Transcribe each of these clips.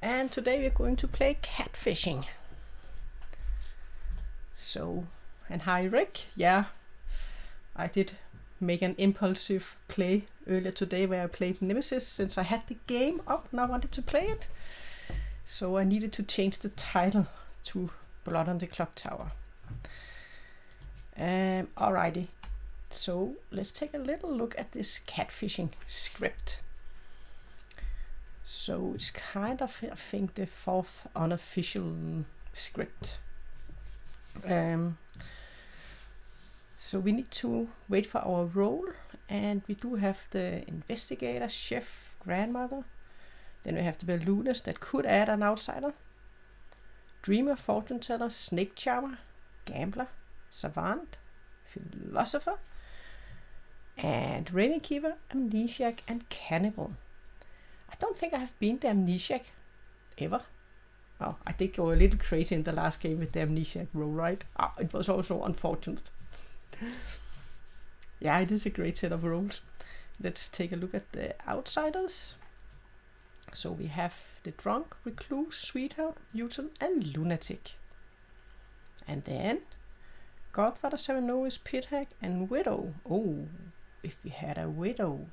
and today we're going to play Catfishing. So, and hi Rick, yeah, I did make an impulsive play earlier today where I played Nemesis since I had the game up and I wanted to play it. So I needed to change the title to Blood on the Clocktower. Alrighty, so let's take a little look at this Catfishing script. So it's kind of, I think, the fourth unofficial script. So we need to wait for our role, and we do have the Investigator, Chef, Grandmother. Then we have the Balloonist that could add an outsider. Dreamer, Fortune Teller, Snake Charmer, Gambler, Savant, Philosopher, and Ravenkeeper, Amnesiac, and Cannibal. I don't think I have been the Amnesiac ever. Oh, I did go a little crazy in the last game with the Amnesiac role, right? Oh, it was also unfortunate. Yeah, it is a great set of roles. Let's take a look at the outsiders. So we have the Drunk, Recluse, Sweetheart, Mutant, and Lunatic. And then Godfather, Cerenovus, Pit-Hag, and Widow. Oh, if we had a Widow,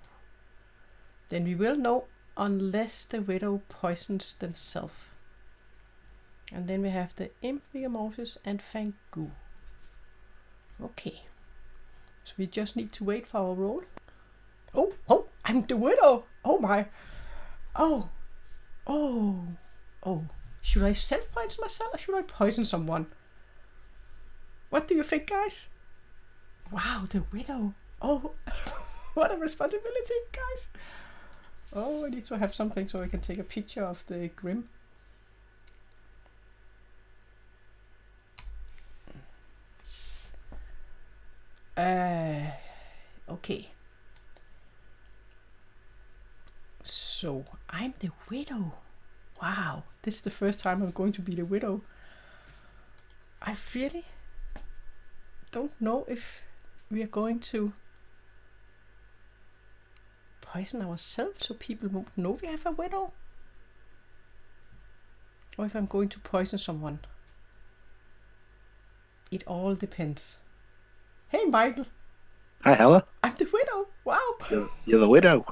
then we will know unless the Widow poisons themselves. And then we have the Imp, Vigormortis, and Fang Gu. Okay. So we just need to wait for our roll. Oh, I'm the Widow! Oh my! Oh! Should I self-poison myself or should I poison someone? What do you think, guys? Wow, the Widow! Oh, what a responsibility, guys! Oh, I need to have something so I can take a picture of the Grim. Okay. So, I'm the Widow. Wow, this is the first time I'm going to be the Widow. I really don't know if we are going to poison ourselves so people won't know we have a Widow. Or if I'm going to poison someone. It all depends. Hey, Michael. Hi, Helle. I'm the Widow. Wow. You're the Widow.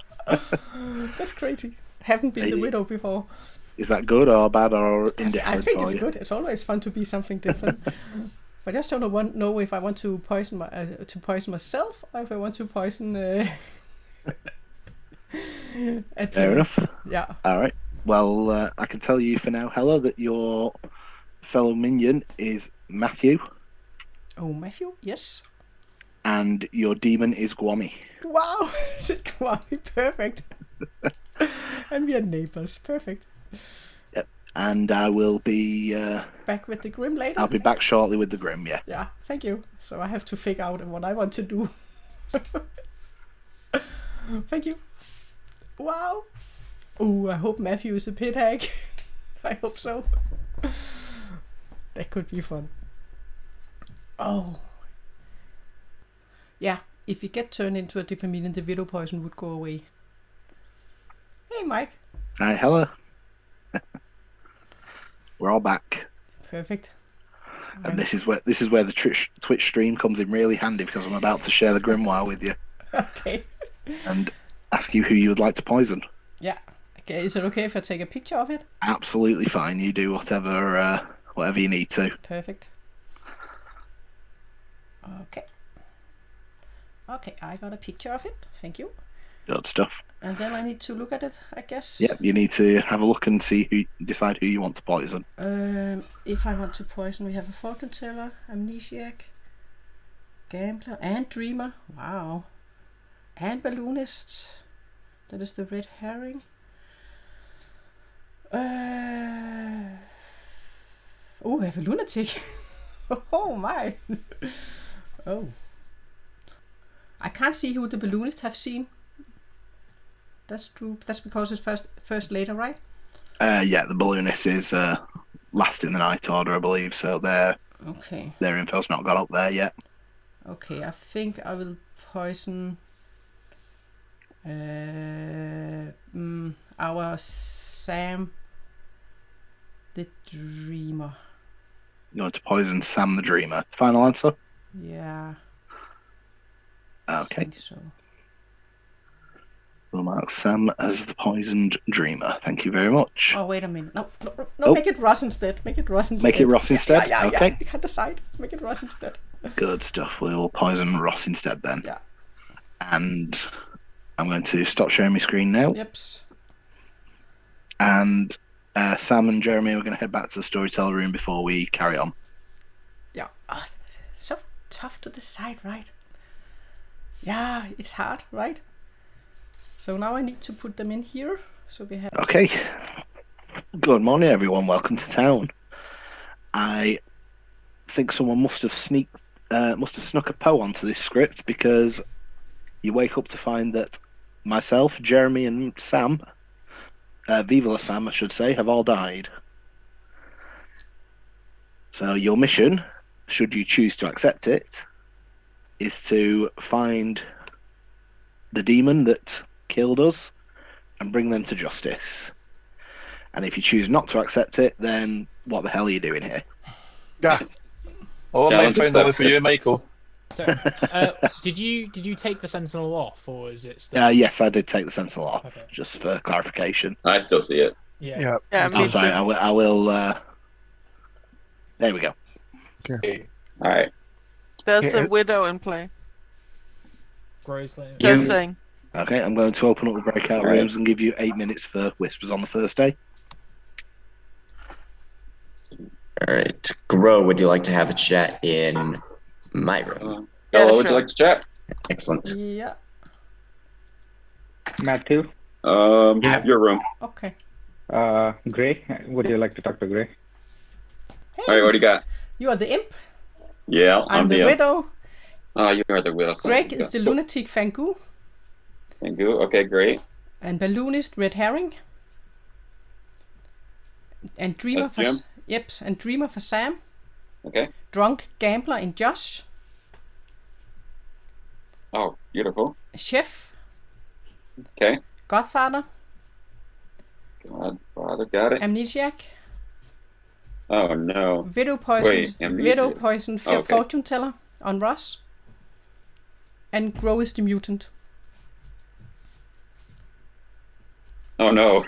That's crazy. Haven't been the Widow before. Is that good or bad or indifferent? I think it's good. It's always fun to be something different. But I just don't know if I want to poison myself or if I want to poison. Fair enough. Yeah. All right. Well, I can tell you for now, Helle, that your fellow minion is Matthew. Oh, Matthew. Yes. And your demon is Gwami. Wow, is it Gwami? Perfect. And we are neighbors. Perfect. Yep. And I will be back with the Grim later. I'll be back shortly with the Grim. Yeah. Yeah. Thank you. So I have to figure out what I want to do. Thank you. Wow. Oh, I hope Matthew is a Pit-Hag. I hope so. That could be fun. Oh. Yeah, if you get turned into a different minion, the Widow poison would go away. Hey, Mike. Hi, Helle. We're all back. Perfect. And this is where the Twitch stream comes in really handy because I'm about to share the Grimoire with you. Okay. And ask you who you would like to poison. Yeah. Okay. Is it okay if I take a picture of it? Absolutely fine. You do whatever you need to. Perfect. Okay. Okay, I got a picture of it. Thank you. Good stuff. And then I need to look at it, I guess. Yep, you need to have a look and decide who you want to poison. If I want to poison, we have a Fortune Teller, Amnesiac, Gambler, and Dreamer. Wow. And Balloonist. That is the red herring. Oh, we have a Lunatic. Oh my. Oh. I can't see who the Balloonist have seen. That's true. That's because it's first later, right? Yeah, the Balloonist is last in the night order, I believe. So their info's not got up there yet. Okay, I think I will poison our Sam The Dreamer. You want to poison Sam the Dreamer. Final answer? Yeah. Okay. I think so. We'll mark Sam as the poisoned dreamer. Thank you very much. Oh, wait a minute. No, make it Ross instead. Make it Ross instead. Make it Ross instead? Yeah, okay. You can't decide. Make it Ross instead. Good stuff. We'll poison Ross instead then. Yeah. And I'm going to stop sharing my screen now. Yep. And Sam and Jeremy are going to head back to the Storyteller room before we carry on. Yeah. So tough to decide, right? Yeah, it's hard, right? So now I need to put them in here. So we have. Okay. Good morning, everyone. Welcome to town. I think someone must have snuck a Poe onto this script, because you wake up to find that myself, Jeremy, and Sam, Viva la Sam, I should say, have all died. So your mission, should you choose to accept it, is to find the demon that killed us and bring them to justice. And if you choose not to accept it, then what the hell are you doing here? Yeah. Oh, my phone number for you, Michael. So, did you take the Sentinel off, or is it still? Yes, I did take the Sentinel off, okay. Just for clarification. I still see it. Yeah. I'm sorry, I will. There we go. Okay. All right. There's the widow in play. Grossly. Just saying. Okay, I'm going to open up the breakout rooms and give you 8 minutes for whispers on the first day. All right. Gro, would you like to have a chat in my room? Helle, would you like to chat? Excellent. Yeah. Matthew? Your room. Okay. Gray? Would you like to talk to Gray? Hey, All right, what do you got? You are the imp. Yeah, I'm the widow. You are the widow. Greg is the lunatic Fang Gu. Fang Gu, okay, great. And Balloonist Red Herring. And Dreamer That's for Jim. Yep, and Dreamer for Sam. Okay. Drunk Gambler in Josh. Oh, beautiful. Chef. Okay. Godfather. Godfather, got it. Amnesiac. Oh no. Widow poisoned. Amnesiac. Widow poisoned Oh, okay. fortune teller on Ross. And Gro is the mutant. Oh no.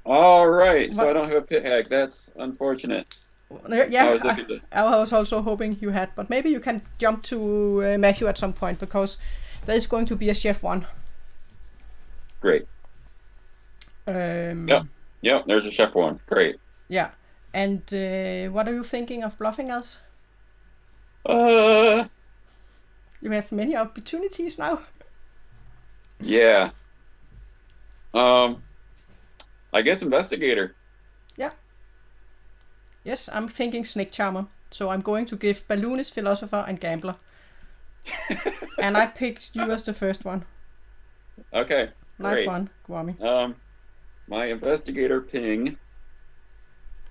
All right, so I don't have a Pit-Hag. That's unfortunate. Yeah, I was also hoping you had, but maybe you can jump to Matthew at some point, because there is going to be a chef one. Great. Yep, there's a chef one. Great. Yeah, and what are you thinking of bluffing us? You have many opportunities now. Yeah. I guess Investigator. Yeah. Yes, I'm thinking Snake Charmer. So I'm going to give Balloonist, Philosopher, and Gambler. And I picked you as the first one. Okay. Night Great. one, Kwame. My Investigator ping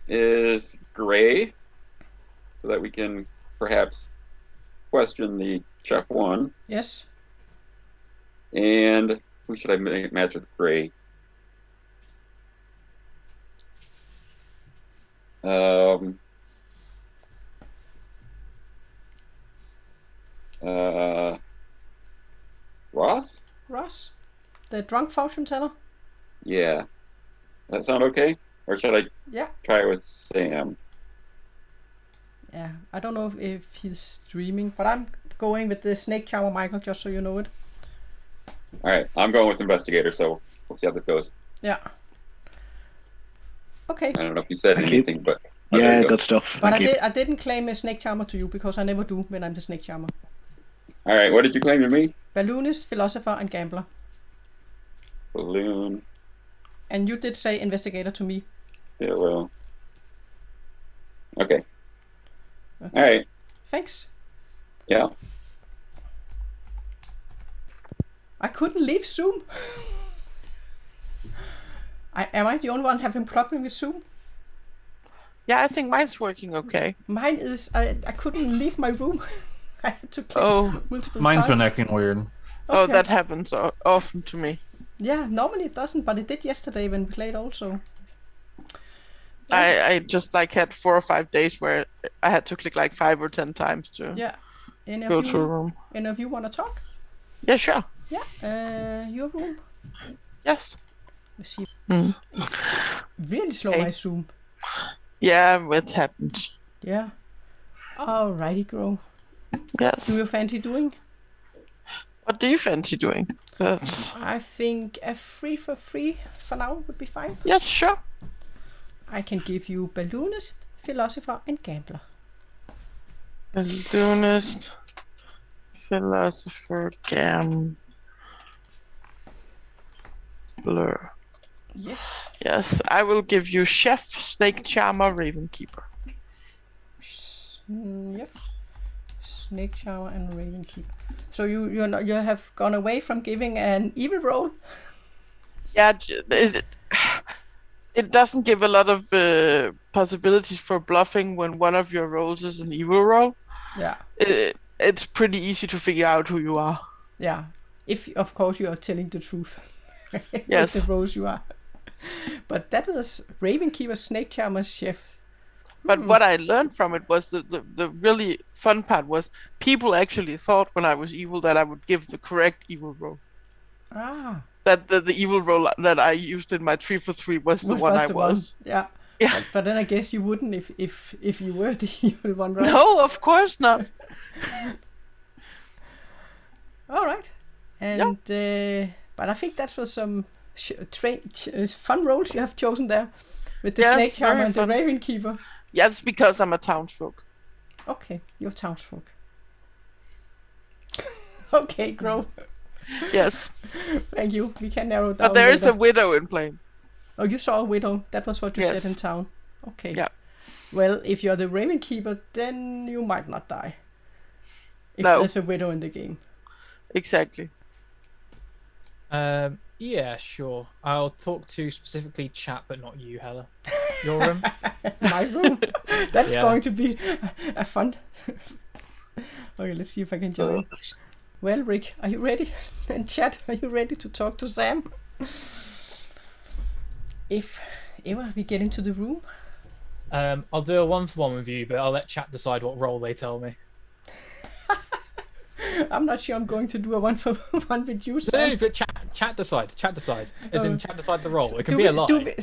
is gray, so that we can perhaps question the chef one. Yes. And who should I match with gray? Ross? Ross? The drunk fortune teller? Yeah. That sound okay? Or should I try with Sam? Yeah, I don't know if he's streaming, but I'm going with the Snake Charmer Michael, just so you know it. Alright, I'm going with Investigator, so we'll see how this goes. Yeah. Okay. I don't know if you said anything, but... Yeah, good stuff. But I didn't claim a Snake Charmer to you, because I never do when I'm the Snake Charmer. Alright, what did you claim to me? Balloonist, Philosopher, and Gambler. Balloon. And you did say Investigator to me. Yeah, well... Okay. Alright. Thanks. Yeah. I couldn't leave Zoom. Am I the only one having problem with Zoom? Yeah, I think mine's working okay. Mine is... I couldn't leave my room. I had to click multiple Mine's times. been acting weird. Oh, Okay. that happens often to me. Yeah, normally it doesn't, but it did yesterday when we played also. I just like had 4 or 5 days where I had to click like 5 or 10 times to Yeah. Any go of to a you? room. Any of you want to talk? Yeah, sure. Yeah. Your room. Yes. Let's see. Mm. Really slow, Okay. I assume. Yeah, it happened. Yeah. Alrighty, Grow. Yes. Do you fancy doing? What do you fancy doing? I think a free for now would be fine. Yes, sure. I can give you Balloonist, Philosopher, and Gambler. Balloonist, Philosopher, Gambler. Yes. Yes, I will give you Chef, Snake Charmer, Ravenkeeper. Yep. Snake Shower and Ravenkeeper. So you have gone away from giving an evil roll? Yeah, it doesn't give a lot of possibilities for bluffing when one of your rolls is an evil roll. Yeah. It's pretty easy to figure out who you are. Yeah. If of course you are telling the truth. Yes. With the rolls you are. But that was Ravenkeeper, Snake Charmer, Chef. But what I learned from it was the really fun part was people actually thought when I was evil that I would give the correct evil roll. Ah. That the evil roll that I used in my 3 for 3 was the one I was. Yeah. Yeah. But then I guess you wouldn't if you were the evil one, right? No, of course not. All right. And but I think that was some fun roles you have chosen there with the Yes, Snake Charmer very and the fun. Ravenkeeper. Yeah, it's because I'm a townsfolk. Okay, you're Townsfolk. Okay, Grow. Yes. Thank you. We can narrow it down. But there is later. a widow in play. Oh, you saw a widow. That was what you Yes. said in town. Okay. Yeah. Well, if you're the Ravenkeeper, then you might not die. If No. there's a widow in the game. Exactly. Yeah, sure. I'll talk to specifically chat, but not you, Helle. Your room. My room. That's Yeah. going to be a fun. Okay, let's see if I can join. Well, Rick, are you ready? And chat, are you ready to talk to Sam? If ever we get into the room. I'll do a 1-for-1 with you, but I'll let chat decide what role they tell me. I'm not sure I'm going to do a 1-for-1 with you, Sam. No, but chat decide. Chat decide. As in, chat decide the role. It can Do be we- a lie.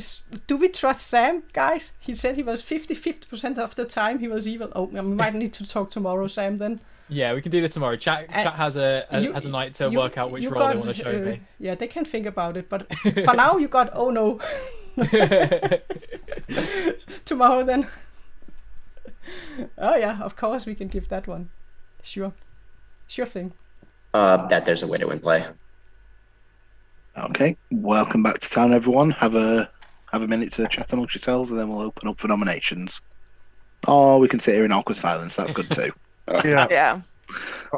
do we trust Sam, guys? He said he was 50% of the time he was evil. Oh, we might need to talk tomorrow, Sam, then. Yeah, we can do this tomorrow. Chat has a night to work out which role they want to show me. Yeah, they can think about it, but for now you got oh no. Tomorrow then. Oh yeah, of course we can give that one. Sure thing. That there's a widow in play. Okay, welcome back to town, everyone. Have a minute to chat amongst yourselves, and then we'll open up for nominations. Oh, we can sit here in awkward silence. That's good too. Yeah. Yeah.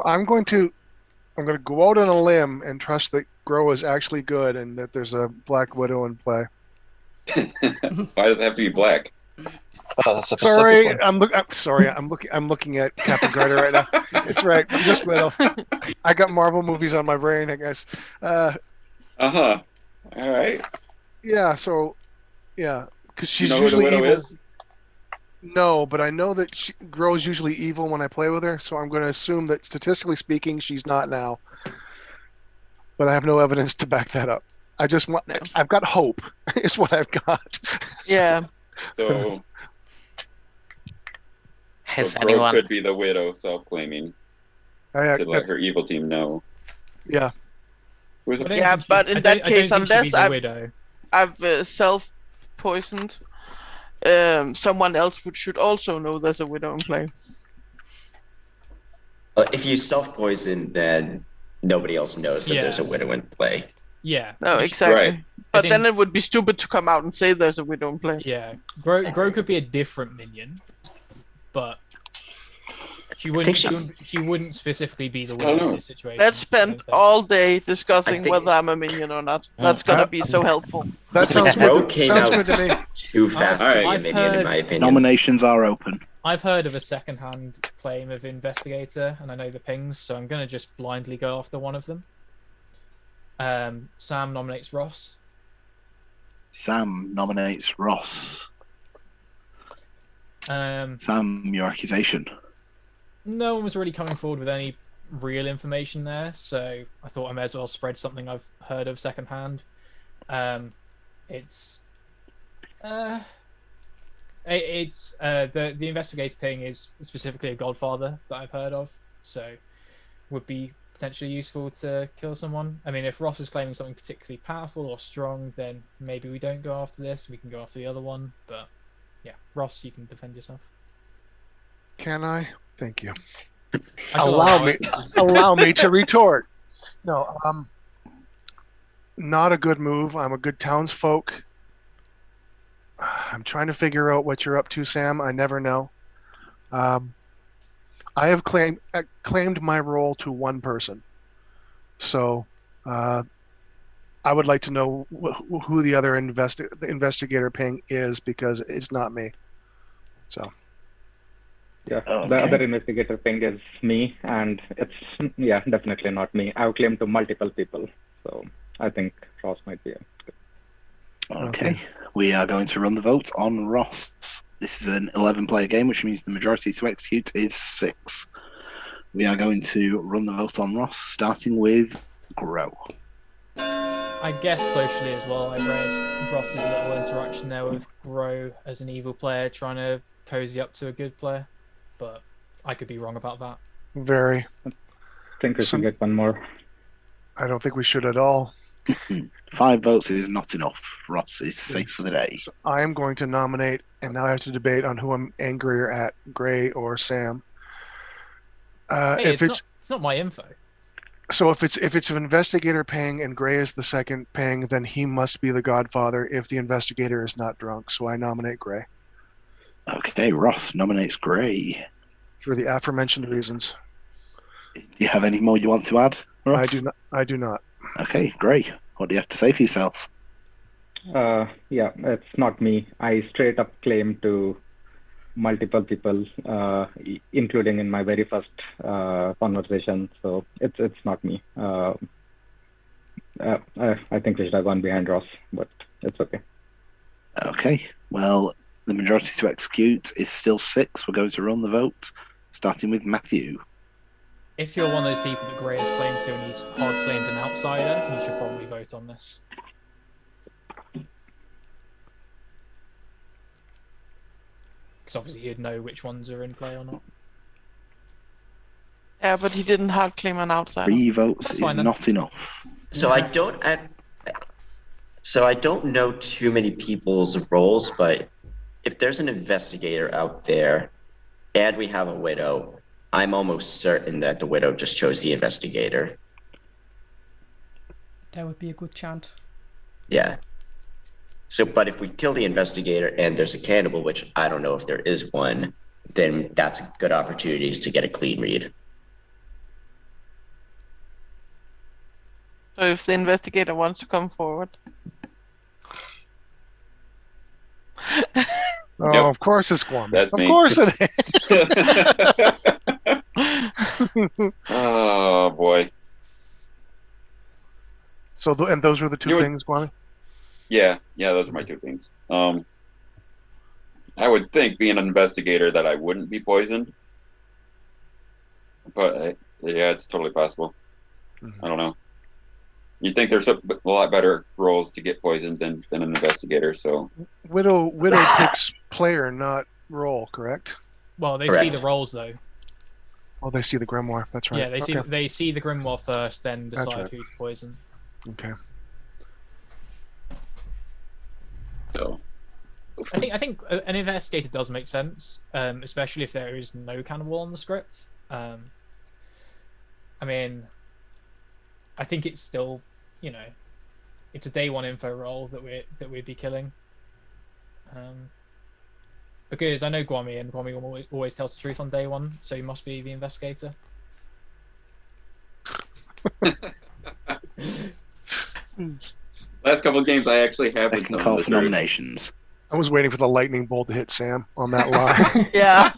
I'm going to go out on a limb and trust that Grow is actually good and that there's a Black Widow in play. Why does it have to be black? That's a Sorry, specific one. I'm looking at Captain Carter right now. It's right, I'm just Widow. I got Marvel movies on my brain, I guess. All right. Yeah, so because she's You know who the usually widow evil. is? No, but I know that she Grow's usually evil when I play with her, so I'm going to assume that statistically speaking, she's not now. But I have no evidence to back that up. I've got hope, is what I've got. Yeah. So, Has Grove anyone could be the widow self-claiming to let her evil team know. Yeah. Who's I don't Yeah, think she- but in I that don't case, think she'd be unless the widow. I've self-poisoned, someone else should also know there's a widow in play. If you self-poison, then nobody else knows that there's a widow in play. Yeah. No, you- exactly. Right. But As in- then it would be stupid to come out and say there's a widow in play. Yeah. Grow could be a different minion, but she wouldn't specifically be the widow in this situation. Let's spend all day discussing whether I'm a minion or not. That's gonna be so helpful. That sounds Grow good. came Sounds out good to me. too fast to be a I've minion, in my heard- opinion. Nominations are open. I've heard of a second-hand claim of Investigator, and I know the pings, so I'm going to just blindly go after one of them. Sam nominates Ross. Sam nominates Ross. Sam, your accusation. No one was really coming forward with any real information there, so I thought I may as well spread something I've heard of secondhand. It's the investigator thing is specifically a Godfather that I've heard of, so would be potentially useful to kill someone. I mean, if Ross is claiming something particularly powerful or strong, then maybe we don't go after this. We can go after the other one. But yeah, Ross, you can defend yourself. Can I? Thank you. I shall Allow me to retort. No, not a good move. I'm a good townsfolk. I'm trying to figure out what you're up to, Sam. I never know. I have claimed my role to one person, so I would like to know who the other investigator ping is, because it's not me. So. Yeah, Okay. the other investigator ping is me, and it's definitely not me. I've claimed to multiple people, so I think Ross might be Okay. We are going to run the vote on Ross. This is an 11-player game, which means the majority to execute is 6. We are going to run the vote on Ross, starting with Grow. I guess socially as well, I read Ross's little interaction there with Grow as an evil player trying to cozy up to a good player, but I could be wrong about that. Very. I think we should get one more. I don't think we should at all. 5 votes is not enough. Ross is safe for the day. So I am going to nominate, and now I have to debate on who I'm angrier at, Gray or Sam. Hey, it's not my info. So if it's an investigator paying and Gray is the second paying, then he must be the Godfather if the investigator is not drunk. So I nominate Gray. Okay, Ross nominates Gray. For the aforementioned reasons. Do you have any more you want to add, Ross? I do not. Okay, Gray. What do you have to say for yourself? Yeah, it's not me. I straight up claim to multiple people, including in my very first conversation. So it's not me. I think we should have gone behind Ross, but it's okay. Okay. Well, the majority to execute is still 6. We're going to run the vote, starting with Matthew. If you're one of those people that Gray has claimed to and he's hard claimed an outsider, you should probably vote on this. Because obviously he'd know which ones are in play or not. Yeah, but he didn't hard claim an outsider. 3 votes That's is fine, then. not enough. So I don't know too many people's roles, but if there's an investigator out there and we have a widow, I'm almost certain that the widow just chose the investigator. That would be a good chant. Yeah. So, but if we kill the investigator and there's a cannibal, which I don't know if there is one, then that's a good opportunity to get a clean read. So if the investigator wants to come forward. Oh, Yep. of course it's Gorman. That's of me. course it is. Oh boy. So, and those were the two things, Gorman? Yeah, those are my 2 things. I would think, being an investigator, that I wouldn't be poisoned, but yeah, it's totally possible. Mm-hmm. I don't know. You'd think there's a lot better roles to get poisoned than an investigator. So Widow picks player, not role, correct? Well, they Correct. see the roles though. Oh, they see the grimoire. That's right. Yeah, they Okay. see the grimoire first, then That's decide right. who to poison. Okay. so I think an investigator does make sense, especially if there is no cannibal on the script. I mean, I think it's still, it's a day 1 info role that we'd be killing. Because I know Gwami, and Gwami always tells the truth on day 1, so he must be the investigator. last couple of games, I actually have been Second telling call the for truth. nominations. I was waiting for the lightning bolt to hit Sam on that line. Yeah.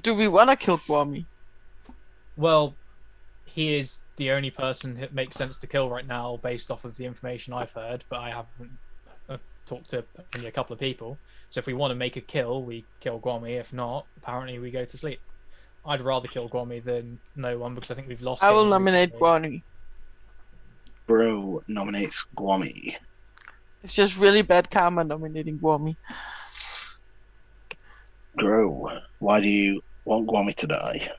Do we want to kill Gwami? Well, he is the only person that makes sense to kill right now based off of the information I've heard, but I haven't talked to only a couple of people. So if we want to make a kill, we kill Gwami. If not, apparently we go to sleep. I'd rather kill Gwami than no one because I think we've lost. I will games nominate recently. Gwami. Bro nominates Gwami. It's just really bad karma nominating Gwami. Grow, why do you want Gwami to die?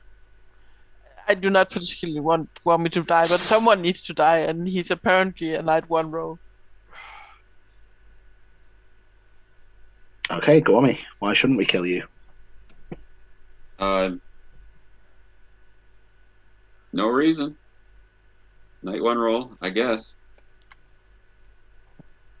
I do not particularly want Gwami to die, but someone needs to die, and he's apparently a Night 1 row. Okay, Gwami, why shouldn't we kill you? No reason. Night 1 roll, I guess.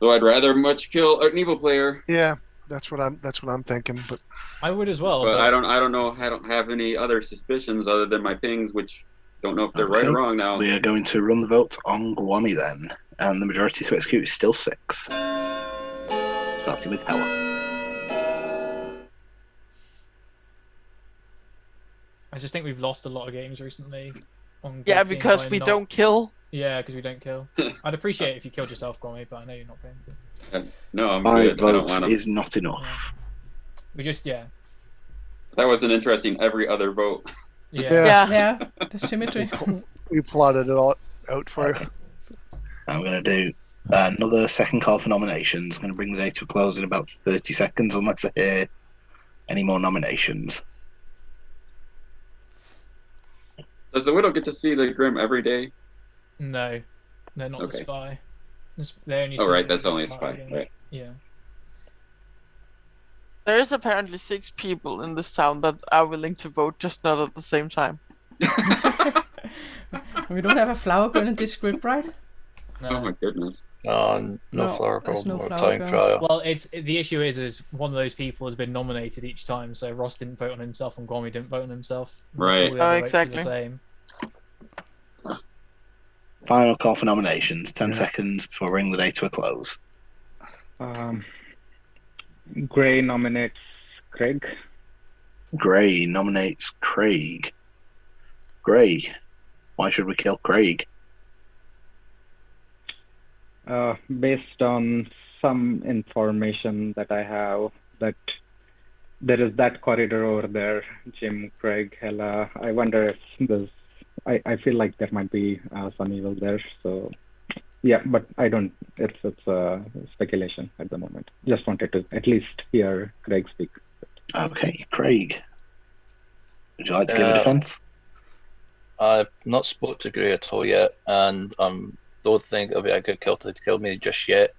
Though I'd rather much kill an evil player. Yeah, that's what I'm thinking. But I would as well. But I don't know. I don't have any other suspicions other than my pings, which don't know if they're right or wrong now. We are going to run the vote on Gwami then, and the majority to execute is still 6. Starting with Helle. I just think we've lost a lot of games recently. Yeah, because we don't kill. Yeah, because we don't kill. I'd appreciate it if you killed yourself, Gwami, but I know you're not going to. No, I'm 5 good. I don't votes want to. is not enough. We just That was an interesting every other vote. Yeah, the symmetry. We plotted it all out for you. I'm going to do another second call for nominations. Going to bring the day to a close in about 30 seconds, unless I hear any more nominations. Does the Widow get to see the Grim every day? No, they're not the spy. They only Oh, see right, the that's only a spy spy, game. right. Yeah. There is apparently 6 people in this town that are willing to vote, just not at the same time. We don't have a flower girl in this script, right? No. Oh my goodness. No flower there's girl no or flower town girl. crier. Well, the issue is one of those people has been nominated each time. So Ross didn't vote on himself, and Gwami didn't vote on himself. Right. All the other Oh, votes are exactly. the same. Final call for nominations. 10 seconds before bringing the day to a close. Gray nominates Craig. Gray nominates Craig. Gray, why should we kill Craig? Based on some information that I have, that there is that corridor over there, Jim, Craig, Helle. I wonder if there's. I feel like there might be some evil there. So, yeah, but I don't. It's speculation at the moment. Just wanted to at least hear Craig speak. Okay, Craig. Would you like to give a defense? I've not spoke to Gray at all yet, and don't think it'll be a good kill to kill me just yet.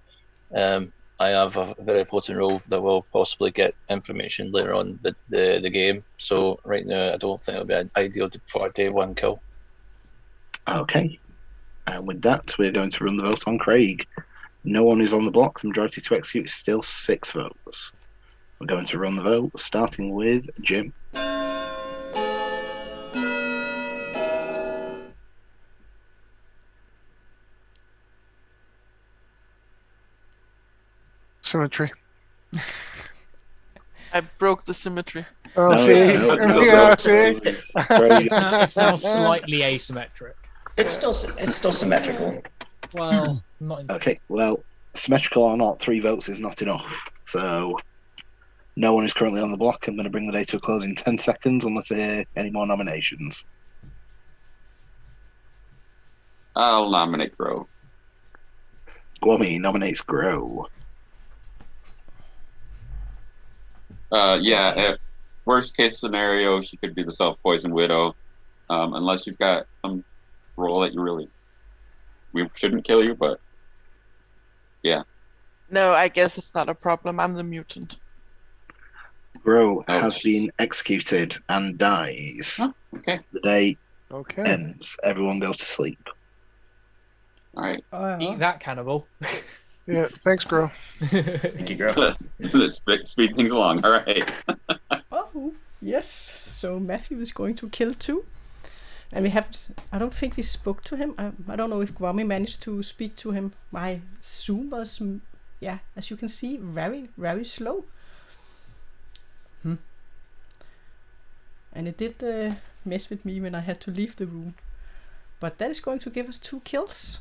I have a very important role that will possibly get information later on the game. So right now, I don't think it'll be an ideal for a day 1 kill. Okay. And with that, we're going to run the vote on Craig. No one is on the block. The majority to execute is still 6 votes. We're going to run the vote, starting with Jim. Symmetry. I broke the symmetry. Oh, No, see? no, Yeah, see? It's now slightly asymmetric. It's still symmetrical. Well, not. In... Okay, well, symmetrical or not, 3 votes is not enough. So, no one is currently on the block. I'm going to bring the day to a close in 10 seconds, unless I hear any more nominations. I'll nominate Grow. Gwami nominates Grow. Worst case scenario, she could be the self-poisoned Widow. Unless you've got some role that we shouldn't kill you, but yeah. No, I guess it's not a problem. I'm the mutant. Grow has been executed and dies. Oh, okay. The day Okay. ends. Everyone go to sleep. All right. Eat that, Cannibal. Yeah, thanks, girl. Thank you, girl. Let's speed things along. All right. Oh, yes. So Matthew is going to kill 2. And we have, I don't think we spoke to him. I don't know if Gwami managed to speak to him. My Zoom was, as you can see, very, very slow. And it did mess with me when I had to leave the room. But that is going to give us 2 kills.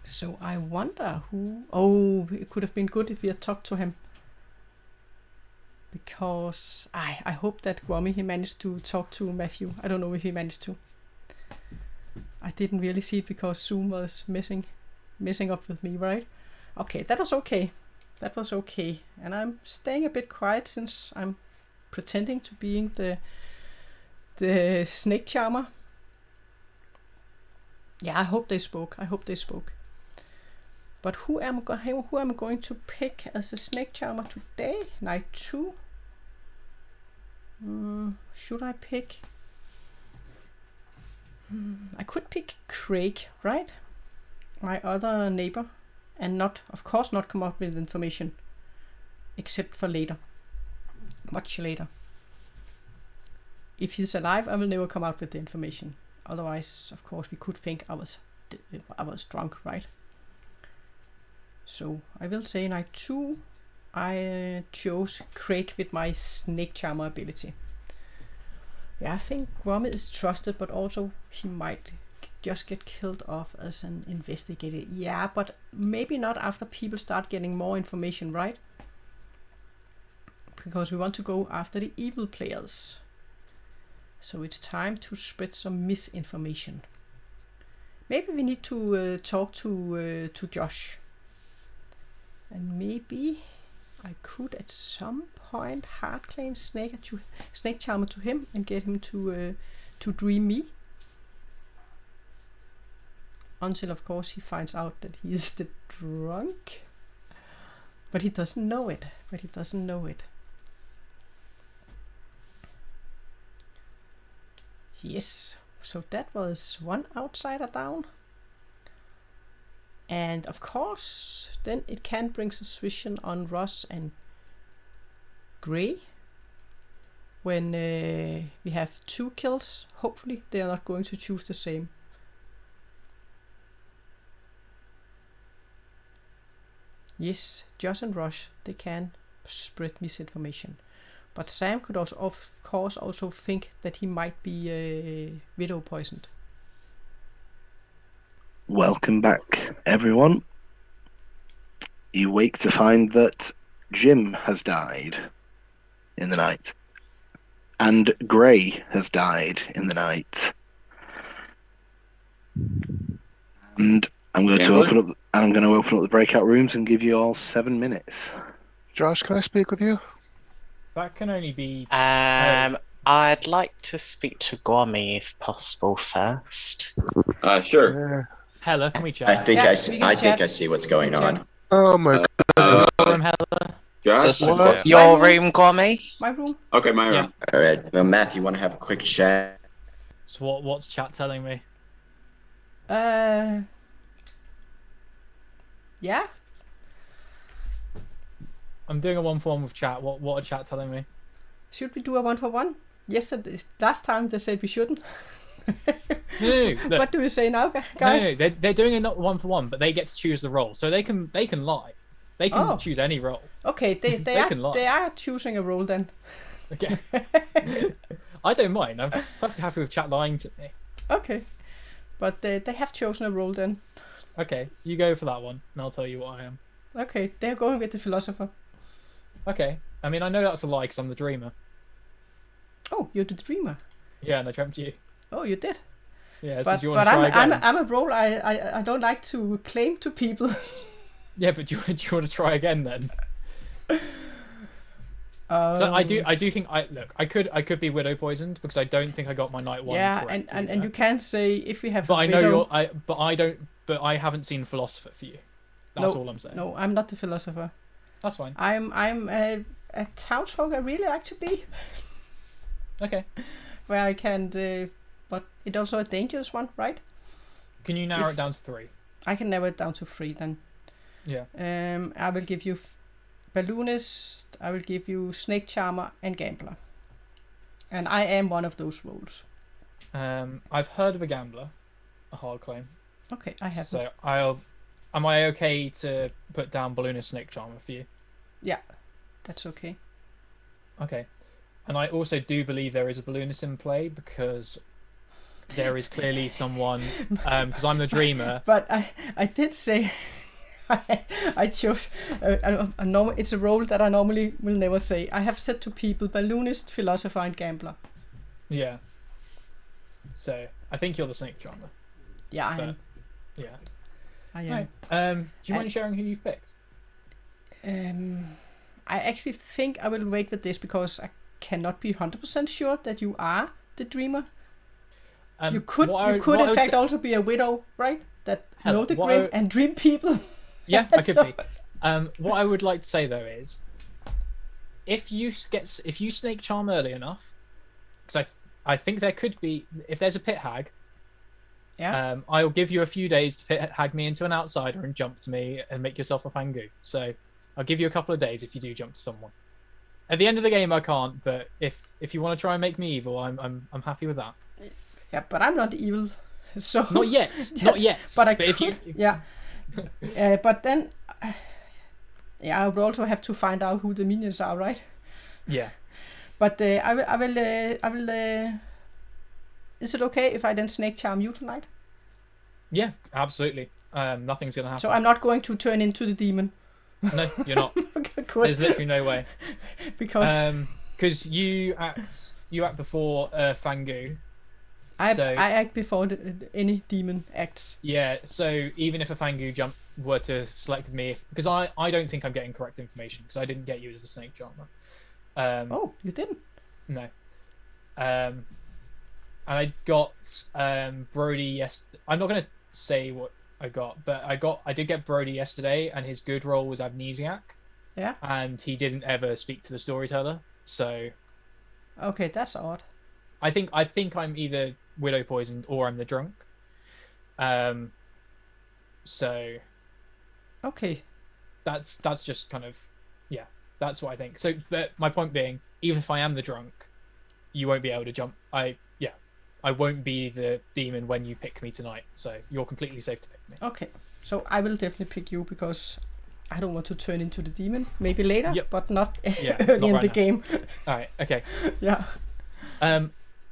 So I wonder who... Oh, it could have been good if we had talked to him. Because I hope that Gwummy, he managed to talk to Matthew. I don't know if he managed to. I didn't really see it because Zoom was messing up with me, right? Okay, that was okay. That was okay. And I'm staying a bit quiet since I'm pretending to being the snake charmer. Yeah, I hope they spoke. But who am I going to pick as a snake charmer today? Night 2. Should I pick? I could pick Craig, right? My other neighbor, and of course not come up with information, except for later, much later. If he's alive, I will never come out with the information. Otherwise, of course, we could think I was drunk, right? So I will say night 2, I chose Craig with my snake charmer ability. Yeah, I think Grum is trusted, but also he might just get killed off as an investigator. Yeah, but maybe not after people start getting more information, right? Because we want to go after the evil players. So it's time to spread some misinformation. Maybe we need to talk to Josh. And maybe I could at some point hard claim snake charmer to him and get him to dream me. Until of course he finds out that he is the drunk. But he doesn't know it. Yes, so that was 1 outsider down. And of course, then it can bring suspicion on Ross and Gray. When we have 2 kills, hopefully they are not going to choose the same. Yes, Josh and Ross, they can spread misinformation. But Sam could also, of course, also think that he might be widow poisoned. Welcome back, everyone. You wake to find that Jim has died in the night, and Gray has died in the night. And I'm going to open up the breakout rooms and give you all 7 minutes. Josh, can I speak with you? That can only be. I'd like to speak to Gwummy if possible first. Sure. Helle, can we chat? I think I see what's going on. Oh my god. Helle. Josh, what? Your room, Gwummy? My room. Okay, my room. All right. Well, Matthew, you want to have a quick chat? So what's chat telling me? Yeah. I'm doing a 1-for-1 with chat. What are chat telling me? Should we do a 1-for-1? Yesterday, last time they said we shouldn't. No. What do we say now, guys? No, they're doing a 1-for-1, but they get to choose the role, so they can lie. They can choose any role. Okay, they are choosing a role then. Okay. I don't mind. I'm perfectly happy with chat lying to me. Okay, but they have chosen a role then. Okay, you go for that one, and I'll tell you what I am. Okay, they're going with the philosopher. Okay, I mean I know that's a lie because I'm the dreamer. Oh, you're the dreamer. Yeah, and I dreamt you. Oh, you did. Yeah, but so do you want to try again? I'm a role I don't like to claim to people. Yeah, but do you want to try again then? So I do think I could be widow poisoned because I don't think I got my night 1 correct. and you can say if we have. But I know but I haven't seen Philosopher for you. That's all I'm saying. No, I'm not the philosopher. That's fine. I'm a townsfolk I really like to be. Okay. Where I can, but it's also a dangerous one, right? Can you narrow it down to 3? I can narrow it down to 3 then. Yeah. I will give you Balloonist, I will give you Snake Charmer and Gambler. And I am one of those roles. I've heard of a Gambler, a hard claim. Okay, I have. So am I okay to put down Balloonist, Snake Charmer for you? Yeah, that's okay. Okay. And I also do believe there is a balloonist in play because there is clearly someone. Because I'm the dreamer. But I did say I chose a normal. It's a role that I normally will never say. I have said to people balloonist, philosopher, and gambler. Yeah. So I think you're the snake charmer. Yeah, I am. Yeah. I am. Right. Do you mind sharing who you've picked? I actually think I will wait with this because I cannot be 100% sure that you are the dreamer. You could in fact also be a widow, right? That know the grim and dream people. Yeah, I could be. What I would like to say though is, if you snake charm early enough, because I think there could be, if there's a Pit-Hag. Yeah. I'll give you a few days to Pit-Hag me into an outsider and jump to me and make yourself a Fang Gu. So I'll give you a couple of days if you do jump to someone. At the end of the game, I can't. But if you want to try and make me evil, I'm happy with that. Yeah, but I'm not evil, so not yet, not yet. But if you, yeah, but then, I would also have to find out who the minions are, right? Yeah. But I will. Is it okay if I then snake charm you tonight? Yeah, absolutely. Nothing's gonna happen. So I'm not going to turn into the demon. No, you're not. Good. There's literally no way. Because you act before Fang Gu. I act before any demon acts. Yeah, so even if a Fang Gu were to selected me, because I don't think I'm getting correct information because I didn't get you as a snake charmer. Oh, you didn't? No. And I got Brody yesterday. I'm not gonna say what I got, but I did get Brody yesterday, and his good roll was Amnesiac. Yeah. And he didn't ever speak to the Storyteller, so. Okay, that's odd. I think I'm either widow poisoned or I'm the drunk. So. Okay. That's just kind of, yeah. That's what I think. So, but my point being, even if I am the drunk, you won't be able to jump. I won't be the demon when you pick me tonight, so you're completely safe to pick me. Okay, so I will definitely pick you because I don't want to turn into the demon. Maybe later, but not early in the game. All right, okay. Yeah.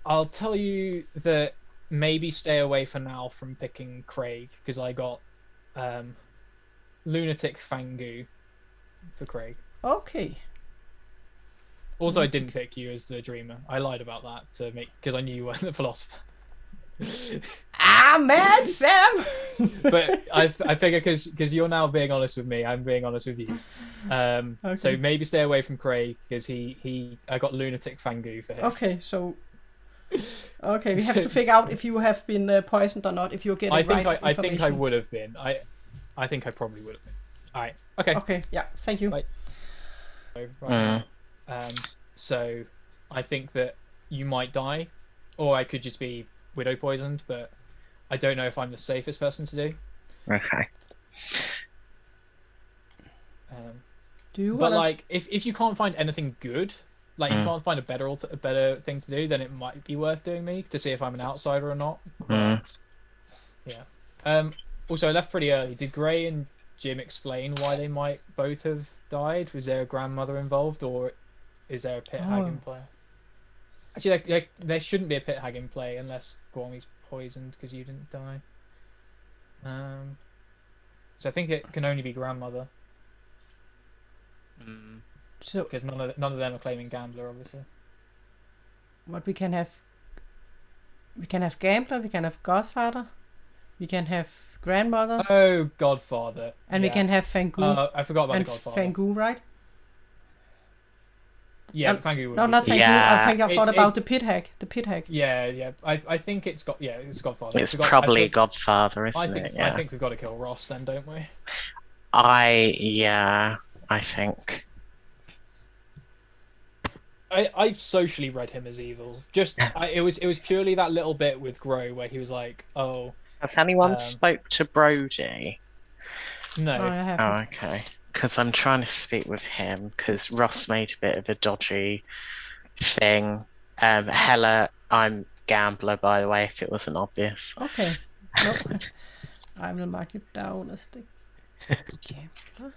I'll tell you that maybe stay away for now from picking Craig because I got Lunatic Fang Gu for Craig. Okay. Also, I didn't pick you as the dreamer. I lied about that because I knew you weren't the philosopher. Man, Sam. But I figure because you're now being honest with me, I'm being honest with you. Okay. So maybe stay away from Craig because I got Lunatic Fang Gu for him. Okay, so. Okay, we have to figure out if you have been poisoned or not. If you're getting information. I think I would have been. I think I probably would have been. All right. Okay. Okay. Yeah. Thank you. Right. Right. So I think that you might die, or I could just be widow poisoned, but I don't know if I'm the safest person to do. Okay. Do you? But like, if you can't find anything good, like you can't find a better thing to do, then it might be worth doing me to see if I'm an outsider or not. Yeah. Also, I left pretty early. Did Gray and Jim explain why they might both have died? Was there a grandmother involved, or is there a Pit-Hag in play? Actually, there shouldn't be a Pit-Hag in play unless Guami's poisoned because you didn't die. So I think it can only be grandmother. So because none of them are claiming gambler, obviously. What we can have gambler, we can have Godfather, we can have grandmother. Oh, Godfather. And we can have Fang Gu. I forgot about the Godfather. Fang Gu, right? Yeah, Fang Gu. No, not Fang Gu. I thought about the Pit-Hag. The Pit-Hag. Yeah. I think it's Godfather. It's probably Godfather, isn't it? Yeah. I think we've got to kill Ross then, don't we? I think. I've socially read him as evil. It was purely that little bit with Grow where he was like, "Oh." Has anyone spoke to Brody? No. I haven't. Oh, okay. Because I'm trying to speak with him because Ross made a bit of a dodgy thing. Helle, I'm gambler, by the way, if it wasn't obvious. Okay. Nope. I will mark it down as the gambler.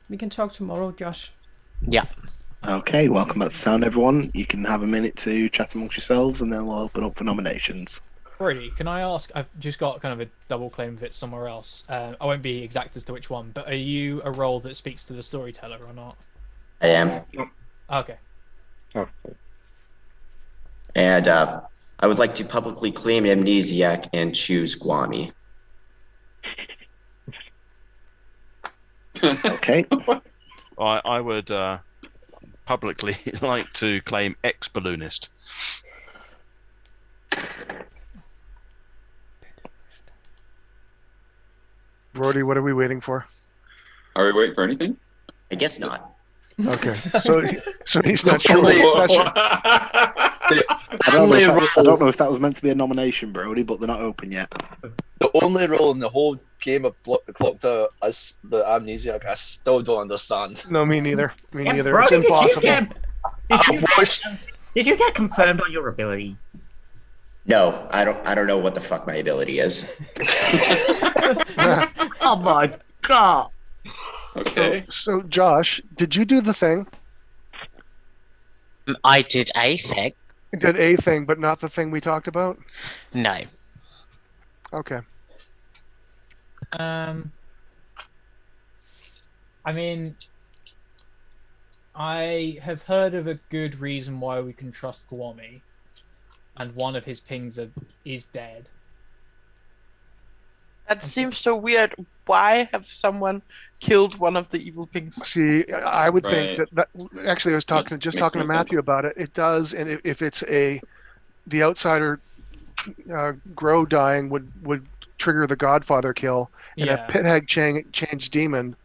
We can talk tomorrow, Josh. Yeah. Okay, welcome back to Sound, everyone. You can have a minute to chat amongst yourselves, and then we'll open up for nominations. Brody, can I ask? I've just got kind of a double claim of it somewhere else. I won't be exact as to which one, but are you a role that speaks to the storyteller or not? I am. Okay. Oh, And I would like to publicly claim Amnesiac and choose Guami. Okay. I would publicly like to claim ex-balloonist. Brody, what are we waiting for? Are we waiting for anything? I guess not. Okay. So he's not sure. I don't know if that was meant to be a nomination, Brody, but they're not open yet. The only role in the whole game of Clocktower is the Amnesiac. I still don't understand. No, me neither. Me Yeah, neither. Brody, It's impossible. Did you get confirmed on your ability? No, I don't know what the fuck my ability is. Oh my god! Okay. So Josh, did you do the thing? I did a thing. You did a thing, but not the thing we talked about? No. Okay. I mean, I have heard of a good reason why we can trust Guami, and one of his pings is dead. That seems so weird. Why have someone killed one of the evil pings? See, I would think Right. that actually I was talking Makes to more Matthew about it. It does, and if it's the outsider Grow dying would trigger the Godfather kill, and Yeah. a Pit-Hag change demon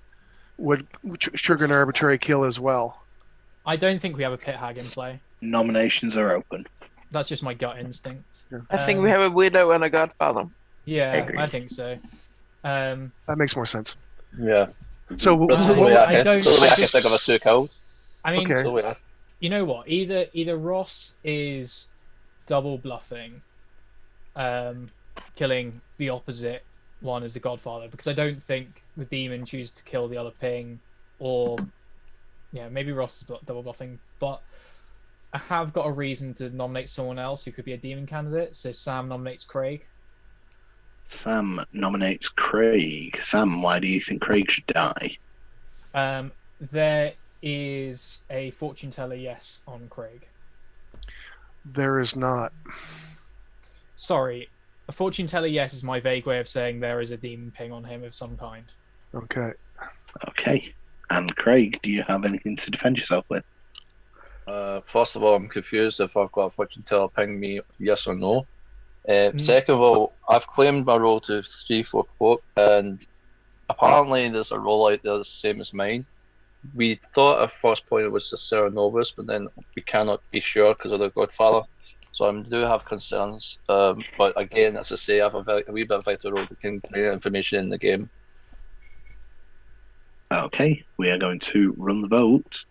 would trigger an arbitrary kill as well. I don't think we have a Pit-Hag in play. Nominations are open. That's just my gut instinct. I think we have a widow and a Godfather. Yeah, agree. I think so. That makes more sense. Yeah. So That's the I way I don't- can, I can just- think of a two kills. I mean, Okay. So we have. you know what? Either Ross is double bluffing, killing the opposite one as the Godfather, because I don't think the demon chooses to kill the other ping, or yeah, maybe Ross is double bluffing, but I have got a reason to nominate someone else who could be a demon candidate. So Sam nominates Craig. Sam nominates Craig. Sam, why do you think Craig should die? There is a fortune teller yes on Craig. There is not. Sorry, a fortune teller yes is my vague way of saying there is a demon ping on him of some kind. Okay. Okay. And Craig, do you have anything to defend yourself with? First of all, I'm confused if I've got a fortune teller ping me yes or no. Second of all, I've claimed my role to 3-4 quote, and apparently there's a role out there the same as mine. We thought at first point it was the Cerenovus, but then we cannot be sure because of the Godfather. So I do have concerns. But again, as I say, I have a wee bit of vital role that can bring information in the game. Okay, we are going to run the vote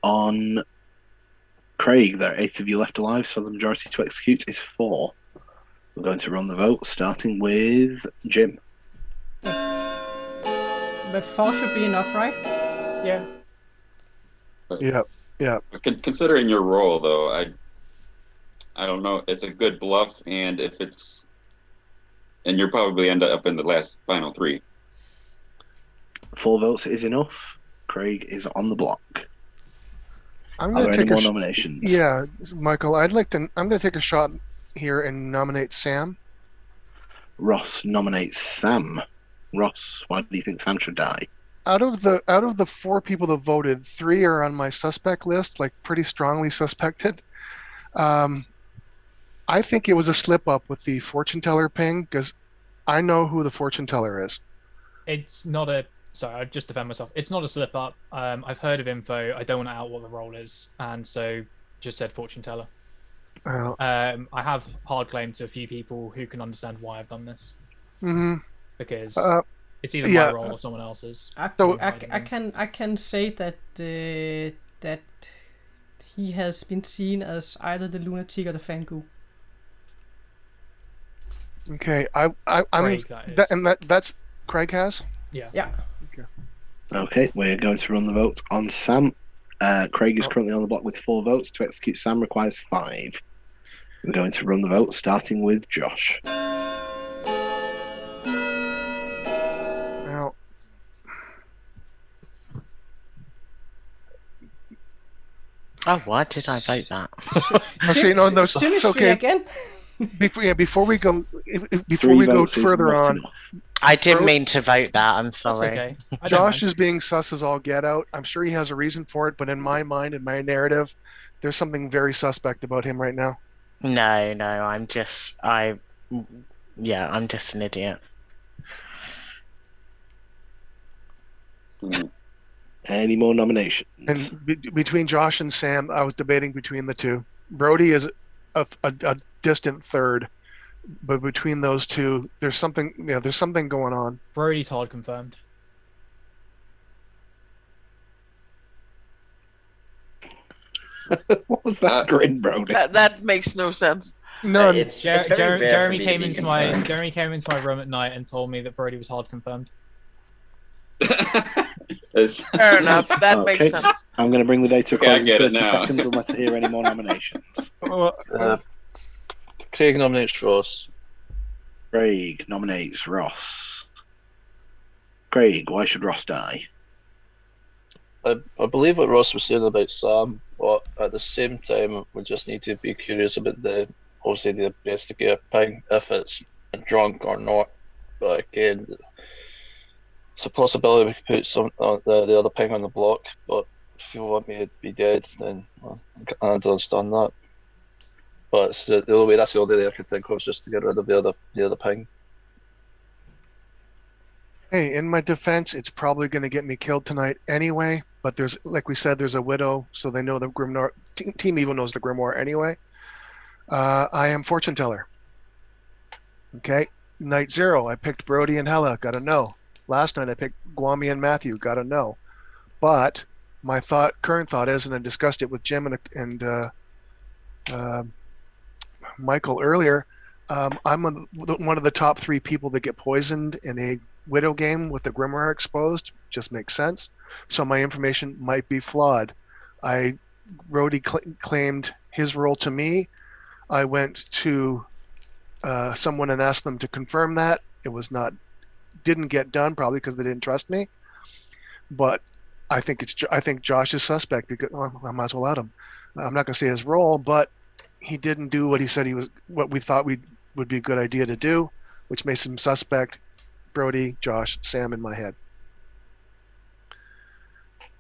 on Craig. There are 8 of you left alive, so the majority to execute is 4. We're going to run the vote, starting with Jim. But 4 should be enough, right? Yeah. Yeah. Considering your role, though, I don't know. It's a good bluff, and you'll probably end up in the final 3. 4 votes is enough. Craig is on the block. I'm Are going there to any take more nominations? Yeah, Michael, I'm going to take a shot here and nominate Sam. Ross nominates Sam. Ross, why do you think Sam should die? Out of the 4 people that voted, 3 are on my suspect list, like pretty strongly suspected. I think it was a slip up with the fortune teller ping because I know who the fortune teller is. It's not a. Sorry, I just defend myself. It's not a slip up. I've heard of info. I don't want to out what the role is, and so just said fortune teller. I have hard claim to a few people who can understand why I've done this, because it's either my role or someone else's. I can say that that he has been seen as either the Lunatic or the Fang Gu. Okay, I'm Craig, that is. and that's Craig has. Yeah. Yeah. Okay. Okay, we're going to run the vote on Sam. Craig is currently on the block with 4 votes. To execute Sam requires 5. We're going to run the vote, starting with Josh. Now, Oh, why did I vote that? okay, no, it's Symmetry okay. again. Before we go, before 3 we go votes is further not on, enough. I didn't mean to vote that. I'm That's sorry. okay. I don't Josh mind. is being sus as all get out. I'm sure he has a reason for it, but in my mind, in my narrative, there's something very suspect about him right now. No, I'm just an idiot. Any more nominations? And between Josh and Sam, I was debating between the two. Brody is a distant third, but between those two, there's something. Yeah, there's something going on. Brody's hard confirmed. What was that grin, Brody? That makes no sense. None. It's very rare for Jeremy me to came be into confirmed. Jeremy came into my room at night and told me that Brody was hard confirmed. Fair enough. That Okay. makes sense. I'm going to bring the day to a Okay, I close in get it 30 now. seconds unless I hear any more nominations. Craig nominates Ross. Craig nominates Ross. Craig, why should Ross die? I believe what Ross was saying about Sam, but at the same time, we just need to be curious about the investigator ping, if it's drunk or not. But again, it's a possibility we could put the other ping on the block. But if you want me to be dead, then I understand that. But it's the only way. That's the only way I could think of, just to get rid of the other ping. Hey, in my defense, it's probably going to get me killed tonight anyway. But there's, like we said, there's a widow, so they know the Grimoire. Team Evil knows the Grimoire anyway. I am fortune teller. Okay, night 0, I picked Brody and Helle. Got to know. Last night I picked Guami and Matthew. Got to know. But my current thought is, and I discussed it with Jim and Michael earlier. I'm one of the top 3 people that get poisoned in a Widow game with the Grimoire exposed. Just makes sense. So my information might be flawed. Brody claimed his role to me. I went to someone and asked them to confirm that. It was didn't get done, probably because they didn't trust me. But I think Josh is suspect because I might as well let him. I'm not going to say his role, but he didn't do what he said what we thought would be a good idea to do, which makes him suspect. Brody, Josh, Sam in my head.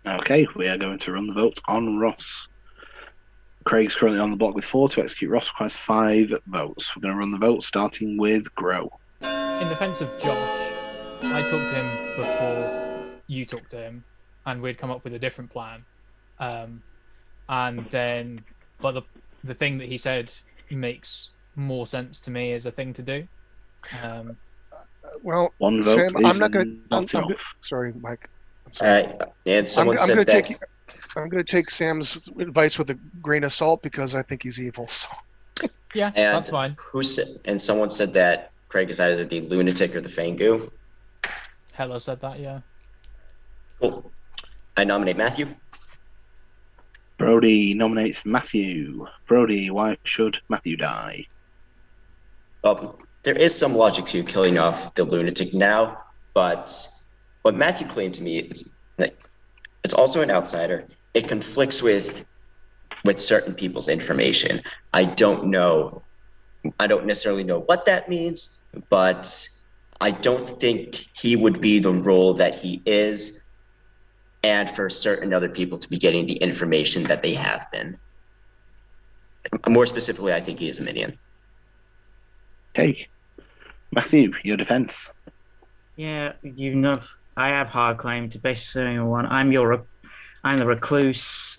Okay, we are going to run the vote on Ross. Craig's currently on the block with 4. To execute Ross requires 5 votes. We're going to run the vote, starting with Grow. In defense of Josh, I talked to him before you talked to him, and we'd come up with a different plan. And then, but the thing that he said makes more sense to me as a thing to do. Well, One vote Sam, is I'm not going to. Sorry, Mike. I'm sorry. And someone I'm said that. I'm going to take Sam's advice with a grain of salt because I think he's evil. So. Yeah, And that's fine. And someone said that Craig is either the Lunatic or the Fang Gu. Helle said that, yeah. Cool. I nominate Matthew. Brody nominates Matthew. Brody, why should Matthew die? Well, there is some logic to killing off the Lunatic now, but what Matthew claimed to me is that it's also an outsider. It conflicts with certain people's information. I don't necessarily know what that means, but I don't think he would be the role that he is, and for certain other people to be getting the information that they have been. More specifically, I think he is a minion. Okay. Matthew, your defense. Yeah, I have hard claim to basically anyone. I'm the Recluse.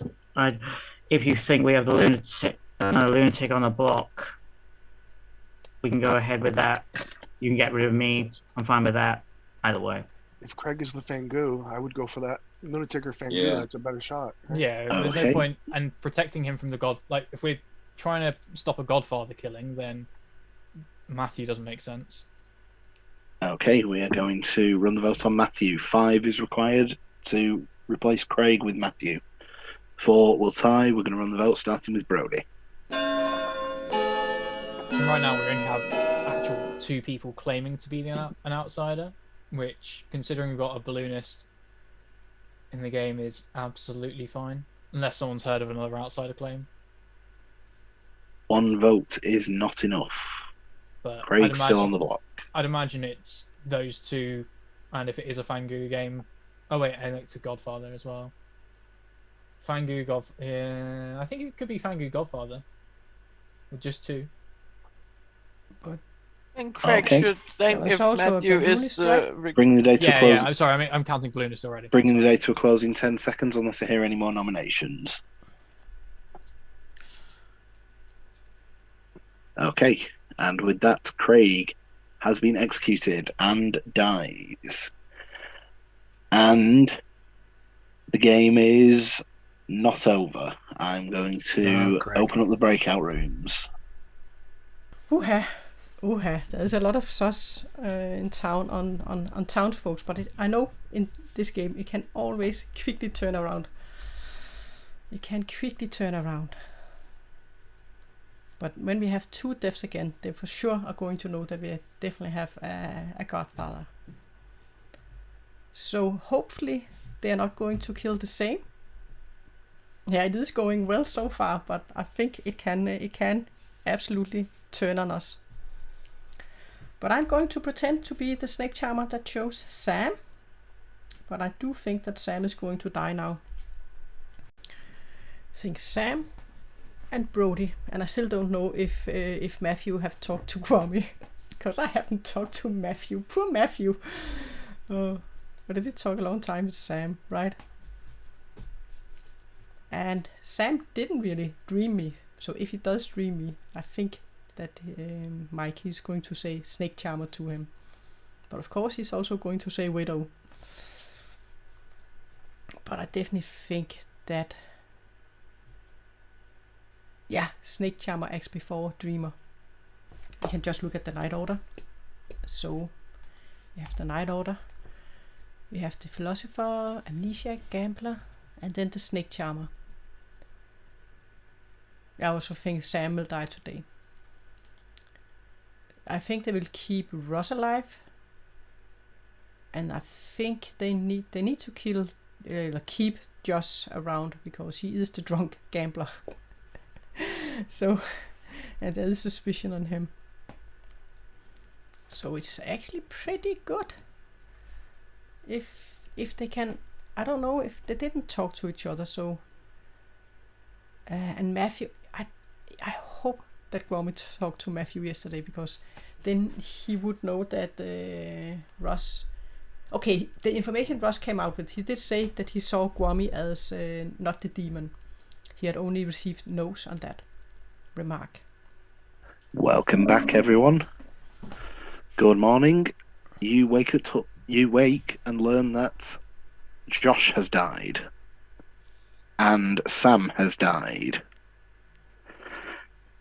If you think we have the lunatic on the block, we can go ahead with that. You can get rid of me. I'm fine with that. Either way. If Craig is the Fang Gu, I would go for that. Lunatic or Fang Gu, Yeah. that's a better shot. Right? Yeah, there's no point. And protecting him from if we're trying to stop a Godfather killing, then Matthew doesn't make sense. Okay, we are going to run the vote on Matthew. 5 is required. to replace Craig with Matthew. 4 will tie. We're going to run the vote, starting with Brody. Right now, we only have actual 2 people claiming to be an outsider, which, considering we've got a balloonist in the game, is absolutely fine, unless someone's heard of another outsider claim. 1 vote is not enough. But Craig's still on the block. I'd imagine it's those 2, and if it is a Fang Gu game... Oh wait, and it's a Godfather as well. Fang Gu, I think it could be Fang Gu Godfather. With just 2. But And Craig Okay. should thank There's if also a Matthew is balloonist, the right? Bringing the day to a close. I'm sorry, I'm counting Balloonist already. Bringing the day to a close in 10 seconds, unless I hear any more nominations. Okay, and with that, Craig has been executed and dies. And the game is not over. I'm going to open up the breakout rooms. There's a lot of sus in town on Townsfolk, but I know in this game it can always quickly turn around. But when we have 2 deaths again, they for sure are going to know that we definitely have a Godfather. So hopefully they are not going to kill the same. Yeah, it is going well so far, but I think it can absolutely turn on us. But I'm going to pretend to be the snake charmer that chose Sam. But I do think that Sam is going to die now. I think Sam and Brody, and I still don't know if Matthew have talked to Gwami, because I haven't talked to Matthew. Poor Matthew. But I did talk a long time with Sam, right? And Sam didn't really dream me, so if he does dream me, I think that Mikey is going to say Snake Charmer to him. But of course he's also going to say Widow. But I definitely think that, yeah, Snake Charmer acts before Dreamer. You can just look at the Night Order. So we have the Night Order, we have the Philosopher, Amnesiac, Gambler, and then the Snake Charmer. I also think Sam will die today. I think they will keep Ross alive, and I think they need to keep Josh around, because he is the drunk gambler. So, and there is suspicion on him. So it's actually pretty good. If they can, I don't know if they didn't talk to each other. So, and Matthew, I hope that Gwami talked to Matthew yesterday, because then he would know that Ross. Okay, the information Ross came out with, he did say that he saw Gwami as not the demon. He had only received no's on that remark. Welcome back, everyone. Good morning. You wake and learn that Josh has died and Sam has died.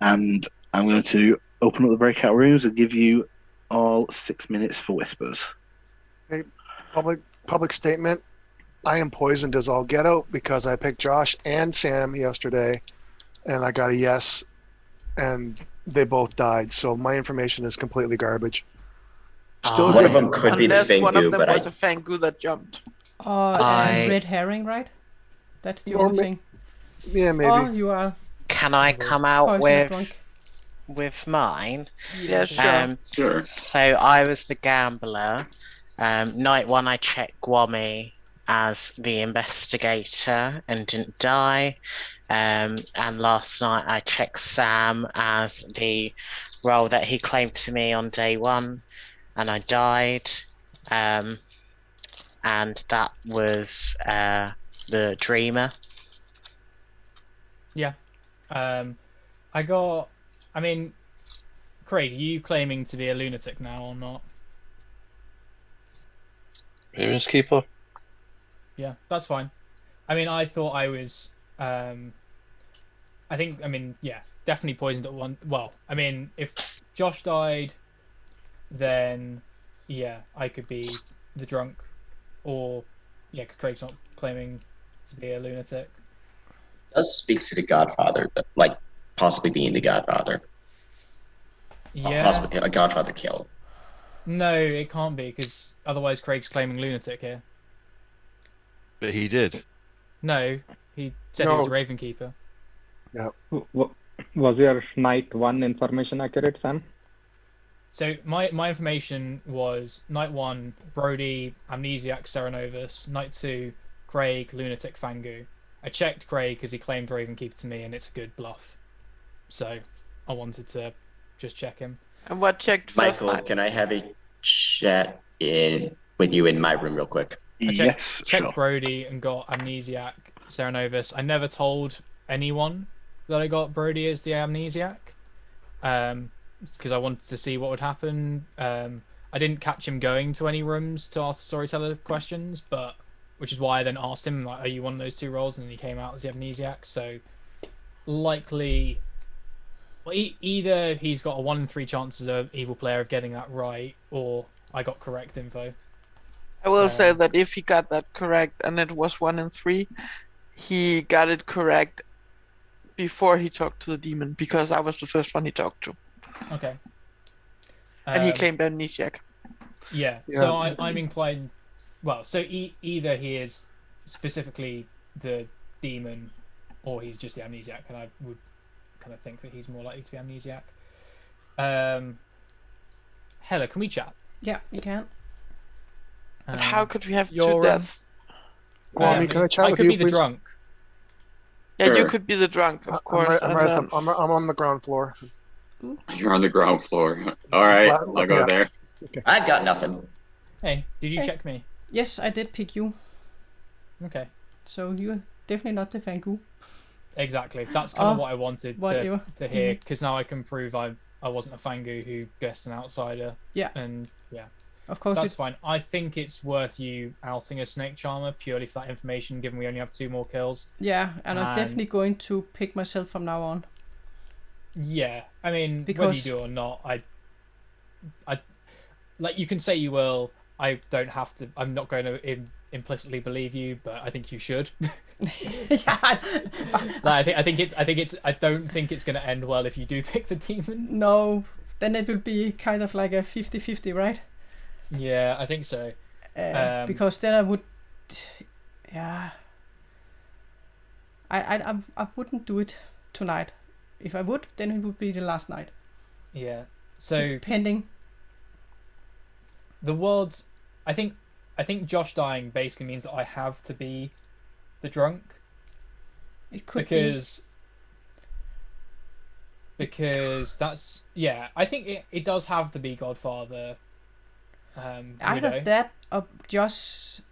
And I'm going to open up the breakout rooms and give you all 6 minutes for whispers. Okay, public statement. I am poisoned as all get out because I picked Josh and Sam yesterday, and I got a yes, and they both died. So my information is completely garbage. Still one of them could be the Unless Fang one Gu, of them but was a Fang Gu that jumped. Red herring, right? That's the only thing. Yeah, maybe. Oh, you are. Can I come out with mine? Yeah, sure. Sure. So I was the gambler. Night 1 I checked Gwami as the investigator and didn't die. And last night I checked Sam as the role that he claimed to me on day 1, and I died. And that was the dreamer. Yeah. I mean, Craig, are you claiming to be a lunatic now or not? Ravenkeeper? Yeah, that's fine. I mean, I thought I was, yeah, definitely poisoned at one. Well, I mean, if Josh died, then yeah, I could be the drunk, or Yeah, because Craig's not claiming to be a lunatic. Does speak to the Godfather, like possibly being the Godfather. Yeah. Possibly a Godfather kill. No, it can't be, because otherwise Craig's claiming lunatic here. But he did. No, he said he was a Ravenkeeper. Yeah. Was your night 1 information accurate, Sam? So my information was night 1, Brody, Amnesiac, Cerenovus. Night 2, Craig, Lunatic, Fang Gu. I checked Craig because he claimed Ravenkeeper to me, and it's a good bluff. So I wanted to just check him. And what checked first? Michael, can I have a chat with you in my room real quick? Yes, checked sure. Brody and got Amnesiac, Cerenovus. I never told anyone that I got Brody as the Amnesiac, because I wanted to see what would happen. I didn't catch him going to any rooms to ask the Storyteller questions, but which is why I then asked him, like, are you one of those 2 roles? And then he came out as the Amnesiac. So likely, well, either he's got a 1 in 3 chance as an evil player of getting that right, or I got correct info. I will say that if he got that correct, and it was 1 in 3, he got it correct before he talked to the demon, because I was the first one he talked to. Okay. And he claimed Amnesiac. Yeah. So I'm inclined. Well, so either he is specifically the demon, or he's just the Amnesiac, and I would kind of think that he's more likely to be Amnesiac. Helle, can we chat? Yeah, you can. But how could we have 2 your, deaths? Kwame, can I chat I with could you, be the please? drunk. Yeah, Sure. you could be the drunk, of course. I'm on the ground floor. You're on the ground floor. All right, I'll go there. Okay. I've got nothing. Hey, did you check me? Yes, I did pick you. Okay. So you're definitely not the Fang Gu. Exactly. That's kind of what I wanted whatever. to hear, because now I can prove I wasn't a Fang Gu who guessed an outsider. Yeah. And yeah. Of course. That's fine. I think it's worth you outing a Snake Charmer purely for that information, given we only have 2 more kills. Yeah, and I'm definitely going to pick myself from now on. Yeah, I mean, Because whether you do or not, I like, you can say you will. I don't have to. I'm not going to implicitly believe you, but I think you should. Yeah. Like, I don't think it's going to end well if you do pick the demon. No, then it will be kind of like a 50-50, right? Yeah, I think so. Because then I would, yeah. I wouldn't do it tonight. If I would, then it would be the last night. Yeah. So depending. The world's, I think Josh dying basically means that I have to be the drunk. It could because that's, yeah. I think it does have to be Godfather. Either that or Josh.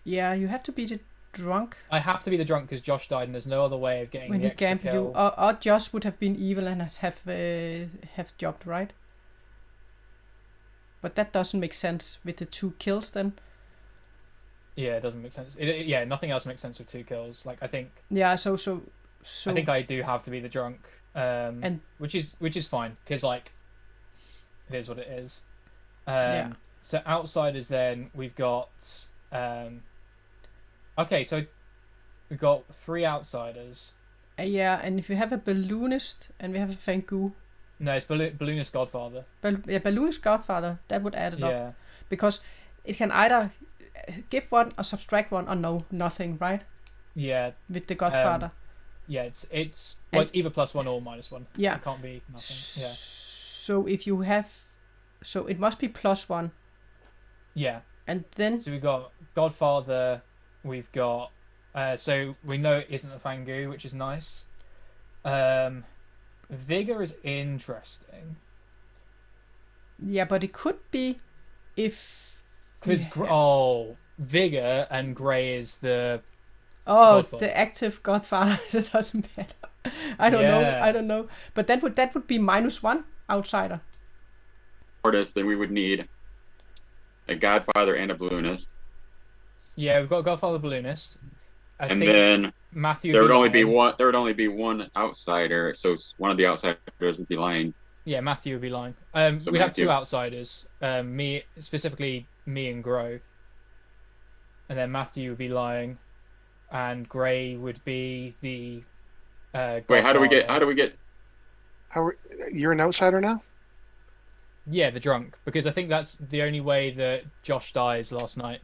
Yeah, you have to be the drunk. I have to be the drunk because Josh died, and there's no other way of getting when the he extra gambled kill. you, or Josh would have been evil and have jumped, right? But that doesn't make sense with the 2 kills then. Yeah, it doesn't make sense. Yeah, nothing else makes sense with 2 kills. Like, I think. Yeah, so. I think I do have to be the drunk, and which is fine, because like, it is what it is. Yeah. So outsiders, then we've got. Okay, so we've got 3 outsiders. Yeah, and if you have a Balloonist and we have a Fang Gu. No, it's Balloonist Godfather. Balloonist Godfather, that would add it Yeah. up. Because it can either give 1 or subtract 1 or nothing, right? Yeah. With the Godfather. Yeah, it's either +1 or -1. Yeah. It can't be nothing. Yeah. So if you have, so it must be +1. Yeah. And then. So we've got Godfather. We've got. So we know it isn't a Fang Gu, which is nice. Vigor is interesting. Yeah, but it could be if. Because Vigor and Grey is the. Godfather. The active Godfather. It doesn't matter. I don't know. But that would be -1 outsider. Then we would need a Godfather and a Balloonist. Yeah, we've got Godfather Balloonist. And then Matthew. There would only be one. There would only be one outsider, so one of the outsiders would be lying. Yeah, Matthew would be lying. We have 2 outsiders. Me and Grow. and then Matthew would be lying, and Gray would be the. Wait, how do we get? You're an outsider now? Yeah, the drunk, because I think that's the only way that Josh dies last night.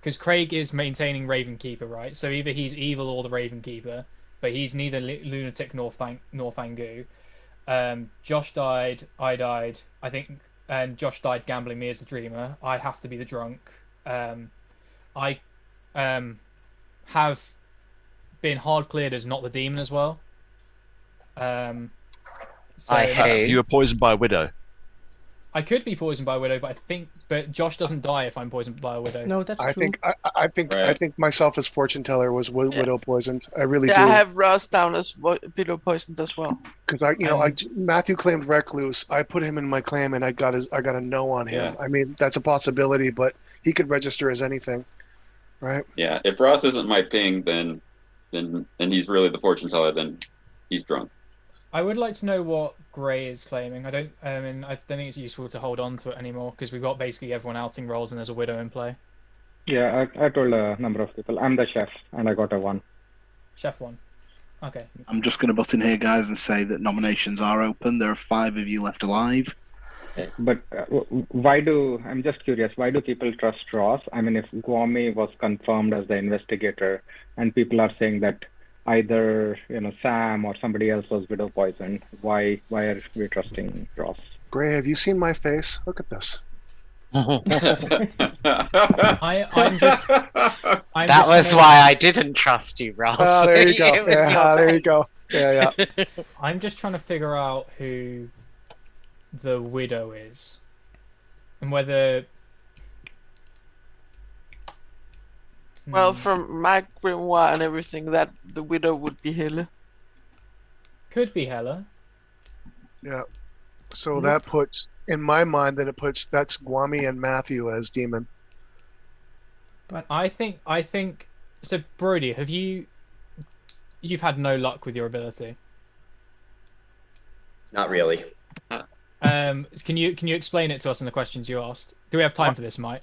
Because Craig is maintaining Ravenkeeper, right? So either he's evil or the Ravenkeeper, but he's neither Lunatic nor Fang Gu. Josh died, I died, I think, and Josh died gambling me as the dreamer. I have to be the drunk. I have been hard cleared as not the demon as well. You were poisoned by a widow. I could be poisoned by a widow, but Josh doesn't die if I'm poisoned by a widow. No, that's true. I think myself as fortune teller was widow poisoned. I really do. I have Ross down as widow poisoned as well. Because Matthew claimed Recluse. I put him in my claim, and I got a no on him. Yeah. I mean, that's a possibility, but he could register as anything, right? Yeah, if Ross isn't my ping, then he's really the fortune teller. Then he's drunk. I would like to know what Gray is claiming. I don't think it's useful to hold on to it anymore because we've got basically everyone outing roles and there's a widow in play. Yeah, I told a number of people. I'm the chef, and I got a 1. Chef 1. Okay. I'm just going to butt in here, guys, and say that nominations are open. There are 5 of you left alive. But I'm just curious, why do people trust Ross? I mean, if Guami was confirmed as the investigator, and people are saying that either Sam or somebody else was widow poisoned, why are we trusting Ross? Gray, have you seen my face? Look at this. That was why I didn't trust you, Ross. Oh, there you go. There you go. Yeah. I'm just trying to figure out who the widow is and whether. Well, from my grimoire and everything, that the widow would be Helle. Could be Helle. Yeah. So that puts, in my mind, that's Guami and Matthew as demon. But I think so. Brody, you've had no luck with your ability? Not really. Can you explain it to us in the questions you asked? Do we have time for this, Mike?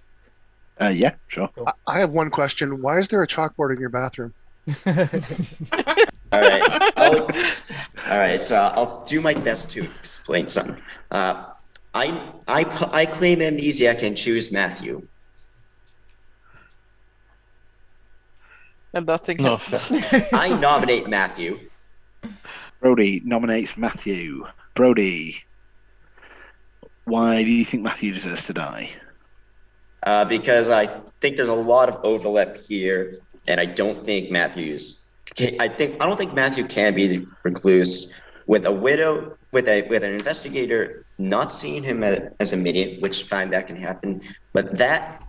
Yeah, sure. Cool. I have one question. Why is there a chalkboard in your bathroom? All right. I'll do my best to explain something. I claim Amnesiac and choose Matthew. And nothing happens. I nominate Matthew. Brody nominates Matthew. Brody, why do you think Matthew deserves to die? Because I think there's a lot of overlap here, and I don't think Matthew can be the Recluse with a widow, with an investigator not seeing him as a minion, which fine, that can happen, but that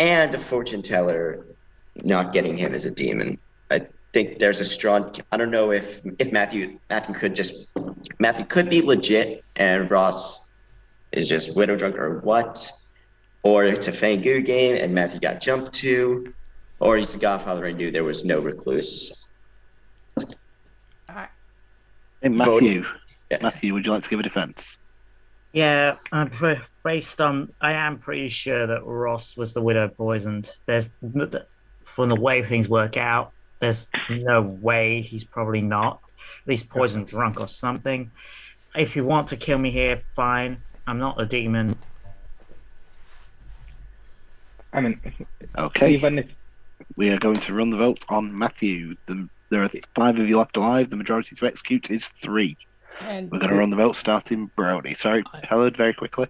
and a fortune teller not getting him as a demon. I think there's a strong. I don't know if Matthew could be legit and Ross is just widow drunk or what. Or it's a Fang Gu game and Matthew got jumped to, or he's the Godfather and knew there was no Recluse. Hey, Matthew. Matthew, would you like to give a defense? Yeah, I am pretty sure that Ross was the widow poisoned. From the way things work out, there's no way he's probably not. At least poisoned drunk or something. If you want to kill me here, fine. I'm not a demon. I mean, okay. Even if we are going to run the vote on Matthew, there are 5 of you left alive. The majority to execute is 3. And we're going to run the vote starting Brody. Sorry, Helle, very quickly.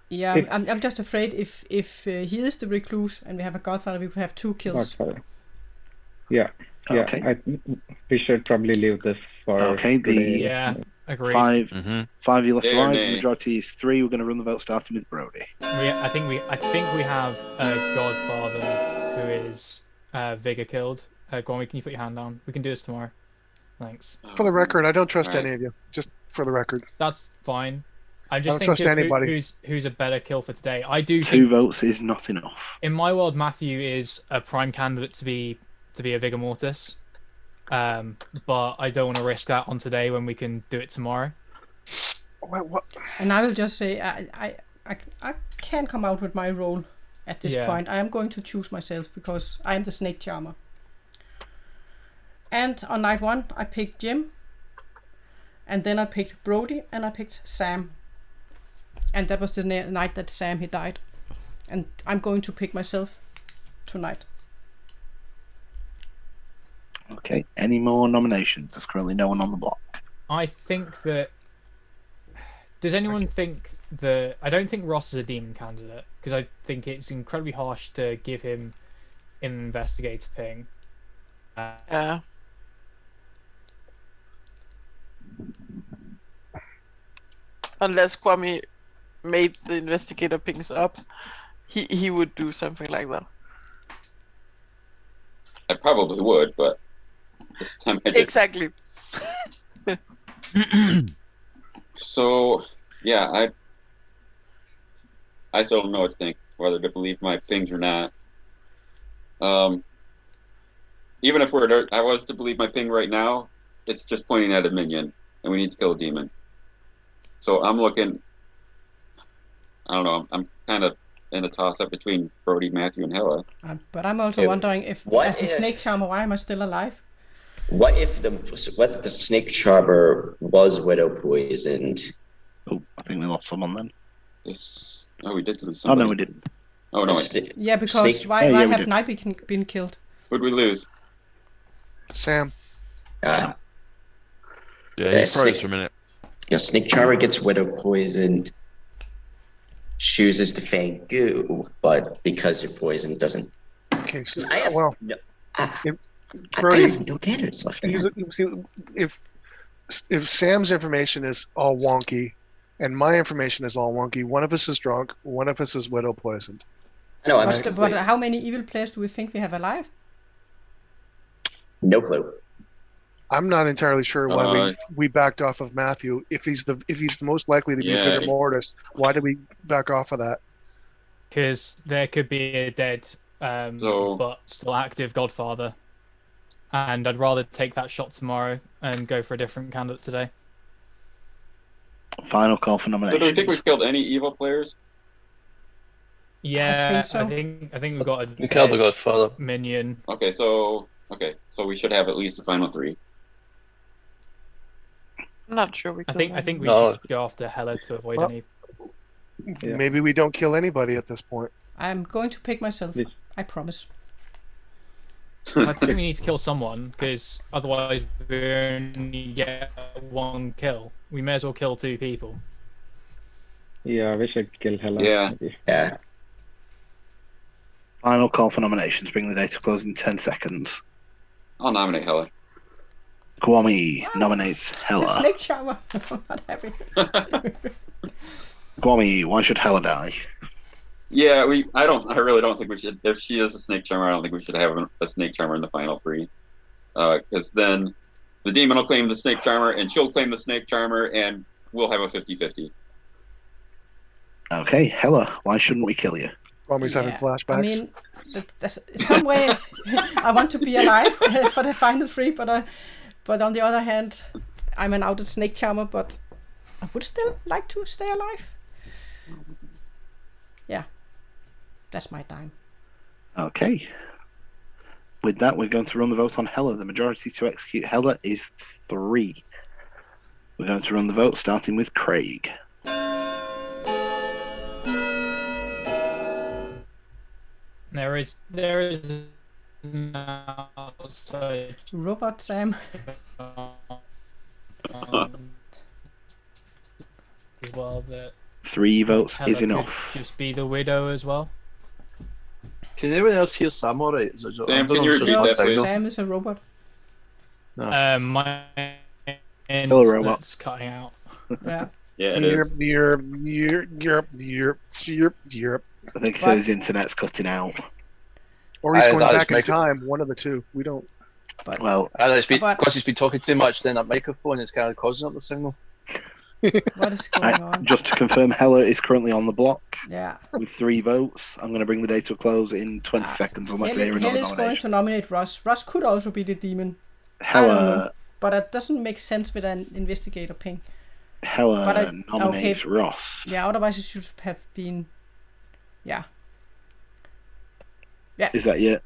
Yeah, I'm just afraid if he is the Recluse and we have a Godfather, we will have 2 kills. Godfather. Yeah. Okay. We should probably leave this for today. Yeah, agreed. 5 of you left alive. The majority is 3. We're going to run the vote starting with Brody. I think we have a Godfather who is Vigor killed. Gormy, can you put your hand down? We can do this tomorrow. Thanks. For the record, I don't trust any of you. Just for the record. That's fine. I'm just thinking who's a better kill for today. I do. 2 votes is not enough. In my world, Matthew is a prime candidate to be a Vigormortis. But I don't want to risk that on today when we can do it tomorrow. What? And I will just say I can come out with my role at this point. I am going to choose myself because I am the snake charmer. And on night 1, I picked Jim. And then I picked Brody and I picked Sam. And that was the night that Sam, he died. And I'm going to pick myself tonight. Okay, any more nominations? There's currently no one on the block. I think that... Does anyone think that... I don't think Ross is a demon candidate, because I think it's incredibly harsh to give him an investigator ping. Yeah. Unless Kwame made the investigator pings up, he would do something like that. I probably would, but this time I didn't. Exactly. So, yeah, I still don't know what to think, whether to believe my pings or not. Even if I was to believe my ping right now, it's just pointing at a minion, and we need to kill a demon. So I'm looking. I don't know. I'm kind of in a toss-up between Brody, Matthew, and Helle. But I'm also wondering if, as a snake charmer, why am I still alive? What if the snake charmer was widow poisoned? Oh, I think we lost someone then. Oh, we did lose somebody. Oh no, we didn't. Oh no. Yeah, because why have Knight been killed? Who'd we lose? Sam. Yeah, he froze for a minute. Yeah, snake charmer gets widow poisoned. Chooses to Fang Gu, but because you're poisoned, doesn't. Okay. I have Brody, I have no candidates left. If Sam's information is all wonky, and my information is all wonky, one of us is drunk, one of us is widow poisoned. No, but how many evil players do we think we have alive? No clue. I'm not entirely sure why we backed off of Matthew. If he's the most likely to be a Vigormortis, why did we back off of that? Because there could be a dead, but still active Godfather, and I'd rather take that shot tomorrow and go for a different candidate today. Final call for nominations. So do we think we've killed any evil players? Yeah, I think so. I think we've got We killed the Godfather minion. Okay, so we should have at least a final 3. I'm not sure we. I think we should go after Helle to avoid any. Yeah. Maybe we don't kill anybody at this point. I'm going to pick myself. I promise. I think we need to kill someone, because otherwise we only get 1 kill. We may as well kill 2 people. Yeah, we should kill Helle. Yeah. Yeah. Final call for nominations. Bring the day to close in 10 seconds. I'll nominate Helle. Kwame nominates Helle. The snake charmer. I'm not happy. Kwame, why should Helle die? Yeah, I really don't think we should. If she is a snake charmer, I don't think we should have a snake charmer in the final 3. Because then the demon will claim the snake charmer, and she'll claim the snake charmer, and we'll have a 50-50. Okay, Helle, why shouldn't we kill you? Kwame's having flashbacks. I mean, there's some way I want to be alive for the final 3, but on the other hand, I'm an outed snake charmer, but I would still like to stay alive. Yeah, that's my time. Okay. With that, we're going to run the vote on Helle. The majority to execute Helle is 3. We're going to run the vote, starting with Craig. There is now Robot Sam. As well, that 3 votes Helle is could enough. just be the widow as well. Can anyone else hear Sam alright? Sam, can you repeat that, please? Sam is a robot. No. My Still a robot. that's cutting out. Yeah. Yeah, it is. Europe. I think so. His internet's cutting out. Or he's going that is back in time. One of the two. We don't. But, Well, because he's been talking too much, then that microphone is kind of causing up the signal. what is going on? just to confirm, Helle is currently on the block Yeah. with 3 votes. I'm going to bring the day to a close in 20 seconds unless I hear Helle another is going nomination. to nominate Russ. Russ could also be the demon. I don't know, Helle, but it doesn't make sense with an investigator ping. Helle But nominates Ross. Yeah, otherwise it should have been... Yeah. Yeah. Is that your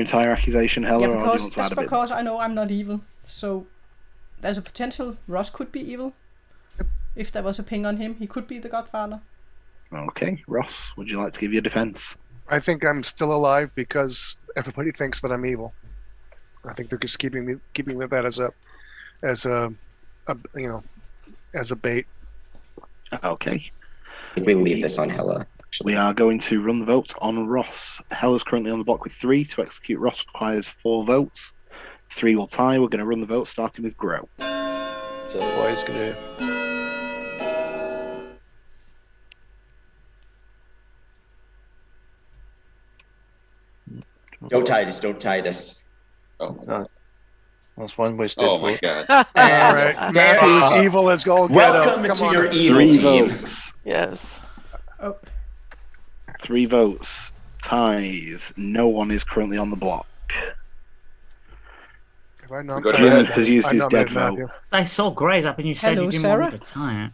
entire accusation, Helle, Yeah, or do you because want to add that's a bit? because I know I'm not evil. So there's a potential Ross could be evil. If there was a ping on him, he could be the Godfather. Okay, Ross, would you like to give your defense? I think I'm still alive because everybody thinks that I'm evil. I think they're just keeping that as a bait. Okay. We leave this on Helle. We are going to run the vote on Ross. Helle is currently on the block with 3. To execute Ross requires 4 votes. 3 will tie. We're going to run the vote starting with Grow. So what is going to Don't tie us. Oh my god. That's one wasted Oh my vote. god. All right, Matthew's evil as all get out. Welcome Come to on. your evil 3 team. votes. Yes. Oh, 3 votes. Ties. No one is currently on the block. Have I not- Go to Jim bed. has used I his nominated dead vote. Matthew. I saw Grace up and you said Hello, you didn't Sarah. want me to tie it.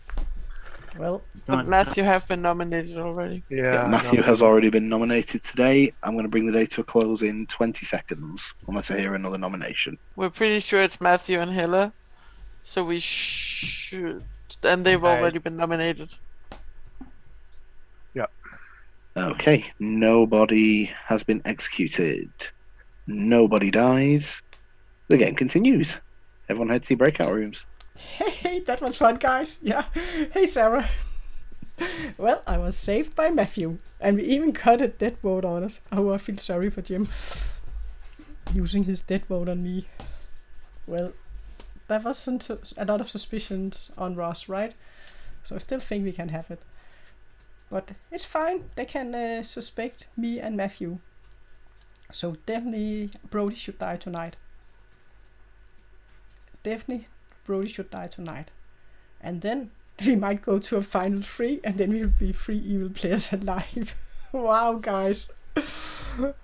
well, But Matthew have been nominated already. Yeah, Matthew no. has already been nominated today. I'm going to bring the day to a close in 20 seconds, unless I hear another nomination. We're pretty sure it's Matthew and Helle. So we should. And they've already been nominated. Okay, nobody has been executed. Nobody dies. The game continues. Everyone head to your breakout rooms. hey, that was fun, guys. Yeah. Hey, Sarah. Well, I was saved by Matthew, and we even got a dead vote on us. Oh, I feel sorry for Jim using his dead vote on me. Well, there wasn't a lot of suspicions on Ross, right? So I still think we can have it. But it's fine. They can suspect me and Matthew. So definitely Brody should die tonight. Definitely Brody should die tonight. And then we might go to a final 3 and then we'll be 3 evil players alive. Wow, guys.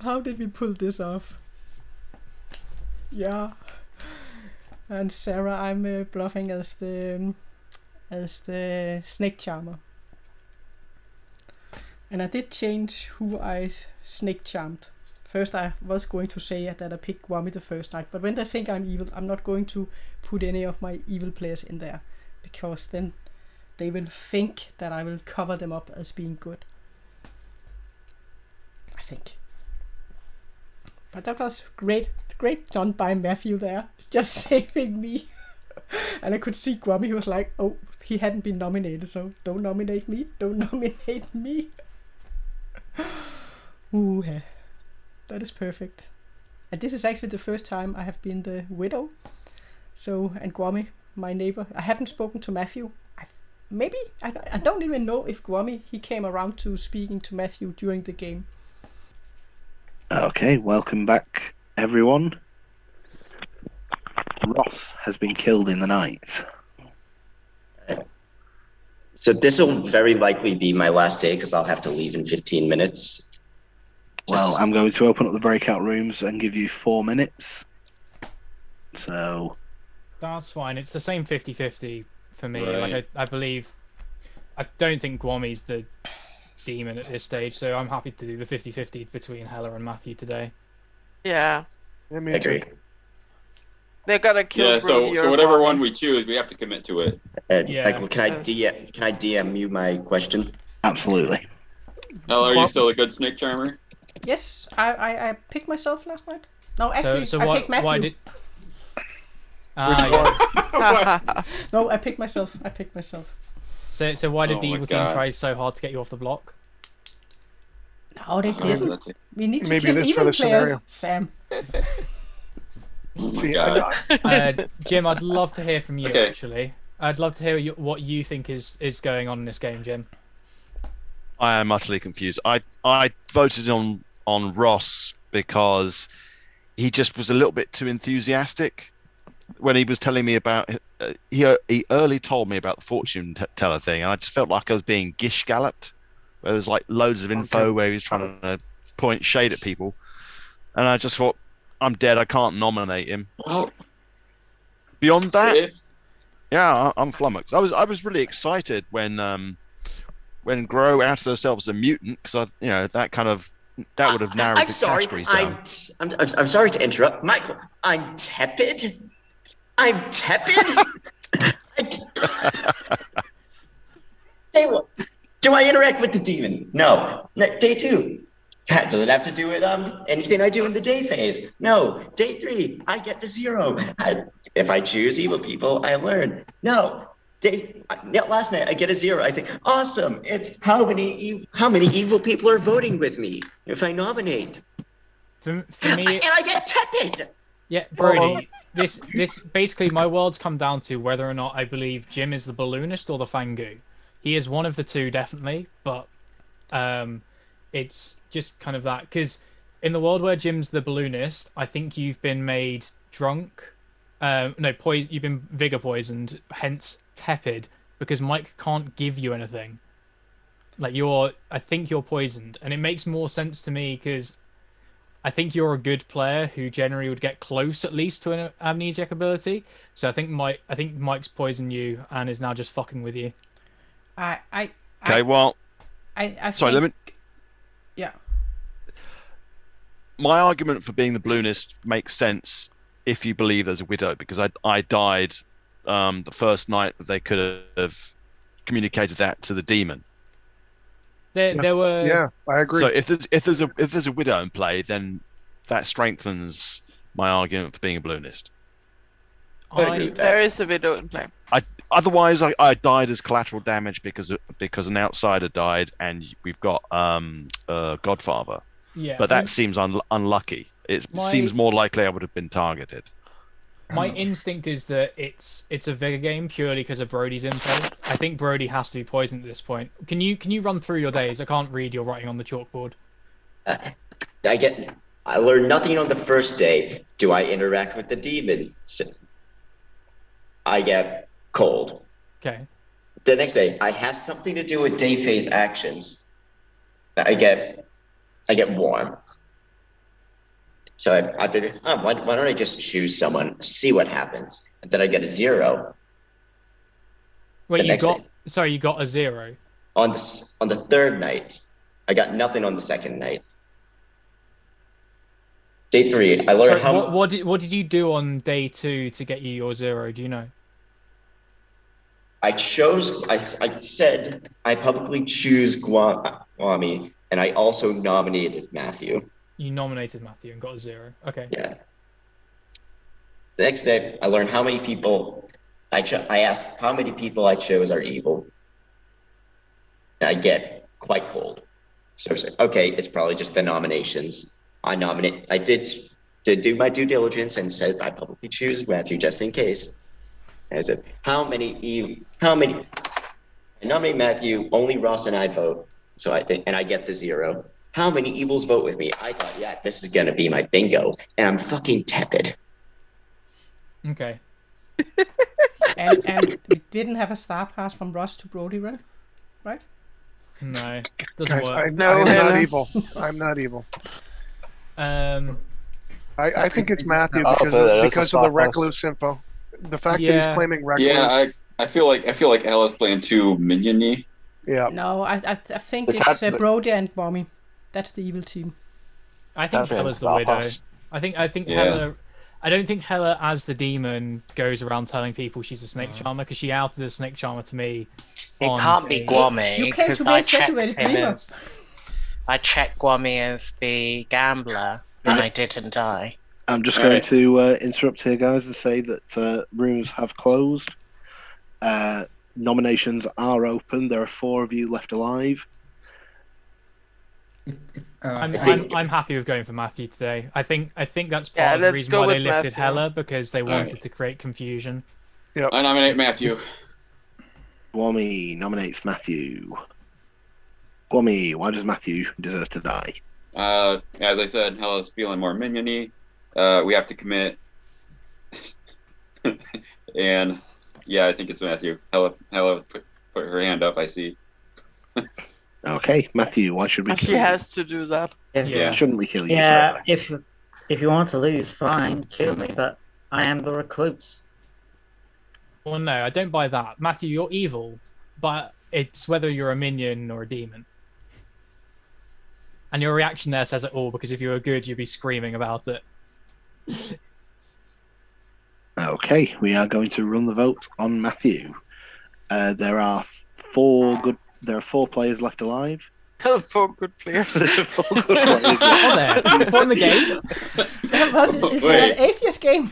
How did we pull this off? Yeah. And Sarah, I'm bluffing as the snake charmer. And I did change who I snake charmed. First I was going to say that I picked Gwami the first night, but when they think I'm evil, I'm not going to put any of my evil players in there, because then they will think that I will cover them up as being good. I think. But that was great done by Matthew there, just saving me. And I could see Gwami, he was like, oh, he hadn't been nominated, so don't nominate me, don't nominate me. Ooh, yeah. That is perfect. And this is actually the first time I have been the widow. So, and Gwami, my neighbor, I haven't spoken to Matthew. I don't even know if Gwami, he came around to speaking to Matthew during the game. Okay, welcome back, everyone. Ross has been killed in the night. So this will very likely be my last day because I'll have to leave in 15 minutes. Well, I'm going to open up the breakout rooms and give you 4 minutes. So That's fine. It's the same 50-50 for me. Right. Like I don't think Gwami's the demon at this stage, so I'm happy to do the 50-50 between Helle and Matthew today. Yeah. Yeah, me I agree. too. They gotta kill Yeah, Brody so or whatever Gwami. one we choose, we have to commit to it. Yeah. Like, can I DM you my question? absolutely. Hell, are you still a good snake charmer? Yes, I picked myself last night. No, actually, so I picked Matthew. why did? Yeah. No, I picked myself. So why did Oh the my evil team God. try so hard to get you off the block? No, they didn't. That's it. We need to Maybe kill it is for evil the players, scenario. Sam. Oh my See, God. Jim, I'd love to hear from you. Okay. Actually, I'd love to hear what you think is going on in this game, Jim. I am utterly confused. I voted on Ross because he just was a little bit too enthusiastic when he was telling me about. He early told me about the fortune teller thing, and I just felt like I was being gish galloped. There was like loads of info where he was trying to point shade at people, and I just thought, I'm dead. I can't nominate him. Well, Beyond that, if yeah, I'm flummoxed. I was really excited when Grow outed herself as a mutant, because that kind of that would have narrowed I'm the sorry. categories down. I'm sorry to interrupt, Michael. I'm tepid. I'm tepid. Day one. Do I interact with the demon? No. Day 2. Does it have to do with anything I do in the day phase? No. Day 3, I get the 0. If I choose evil people, I learn. No. Last night I get a 0. I think awesome. It's how many evil people are voting with me if I nominate. For me, and I get tepid. Yeah, Brody. This basically my world's come down to whether or not I believe Jim is the balloonist or the Fang Gu. He is one of the two, definitely, but it's just kind of that, because in the world where Jim's the balloonist, I think you've been made drunk. You've been vigor poisoned, hence tepid, because Mike can't give you anything. Like I think you're poisoned, and it makes more sense to me because I think you're a good player who generally would get close at least to an amnesiac ability. So I think Mike's poisoned you and is now just fucking with you. I sorry, let me. Yeah. My argument for being the balloonist makes sense if you believe there's a widow, because I died the first night that they could have communicated that to the demon. There were. Yeah, I agree. So if there's a widow in play, then that strengthens my argument for being a balloonist. There is a widow in play. Otherwise, I died as collateral damage because an outsider died, and we've got Godfather. Yeah, but that seems unlucky. It seems more likely I would have been targeted. My instinct is that it's a vigor game purely because of Brody's info. I think Brody has to be poisoned at this point. Can you run through your days? I can't read your writing on the chalkboard. I learned nothing on the first day. Do I interact with the demon? I get cold. Okay. The next day, I have something to do with day phase actions. I get warm. So I figured, why don't I just choose someone, see what happens, and then I get a 0. Wait, you got a 0 on the third night. I got nothing on the second night. Day 3, I learned how. What did you do on day 2 to get you your 0? Do you know? I said I publicly choose Guami, and I also nominated Matthew. You nominated Matthew and got a 0. Okay. Yeah. The next day, I learned how many people I asked how many people I chose are evil. And I get quite cold. So I said, okay, it's probably just the nominations. I did do my due diligence and said I publicly choose Matthew just in case. And I said, I nominate Matthew, only Ross and I vote. So I think, and I get the 0. How many evils vote with me? I thought, yeah, this is gonna be my bingo, and I'm fucking tepid. Okay. and we didn't have a star pass from Ross to Brody, right? No, doesn't work. I'm not evil. I'm not evil. I think it's Matthew because of the Recluse info. The fact that he's claiming Recluse. Yeah, I feel like Helle's playing too minion-y. Yeah. No, I think it's Brody and Mommy. That's the evil team. I think Helle's the widow. I think Helle. I don't think Helle as the demon goes around telling people she's a snake charmer, because she outed the snake charmer to me. It can't be Guami because I checked Guami as the gambler and I didn't die. I'm just going to interrupt here, guys, and say that rooms have closed. Nominations are open. There are 4 of you left alive. I'm happy with going for Matthew today. I think that's part of the reason why they lifted Helle, because they wanted to create confusion. Yep. I nominate Matthew. Guami nominates Matthew. Guami, why does Matthew deserve to die? As I said, Helle's feeling more minion-y. We have to commit. And yeah, I think it's Matthew. Helle put her hand up, I see. Okay, Matthew, why should we kill you? She has to do that. Yeah. Shouldn't we kill you? Yeah, if you want to lose, fine, kill me, but I am the Recluse. Well, no, I don't buy that. Matthew, you're evil, but it's whether you're a minion or a demon. And your reaction there says it all, because if you were good, you'd be screaming about it. Okay, we are going to run the vote on Matthew. There are four players left alive. 4 good players. 4 good players. Oh, there. Four in the game? Is it an atheist game?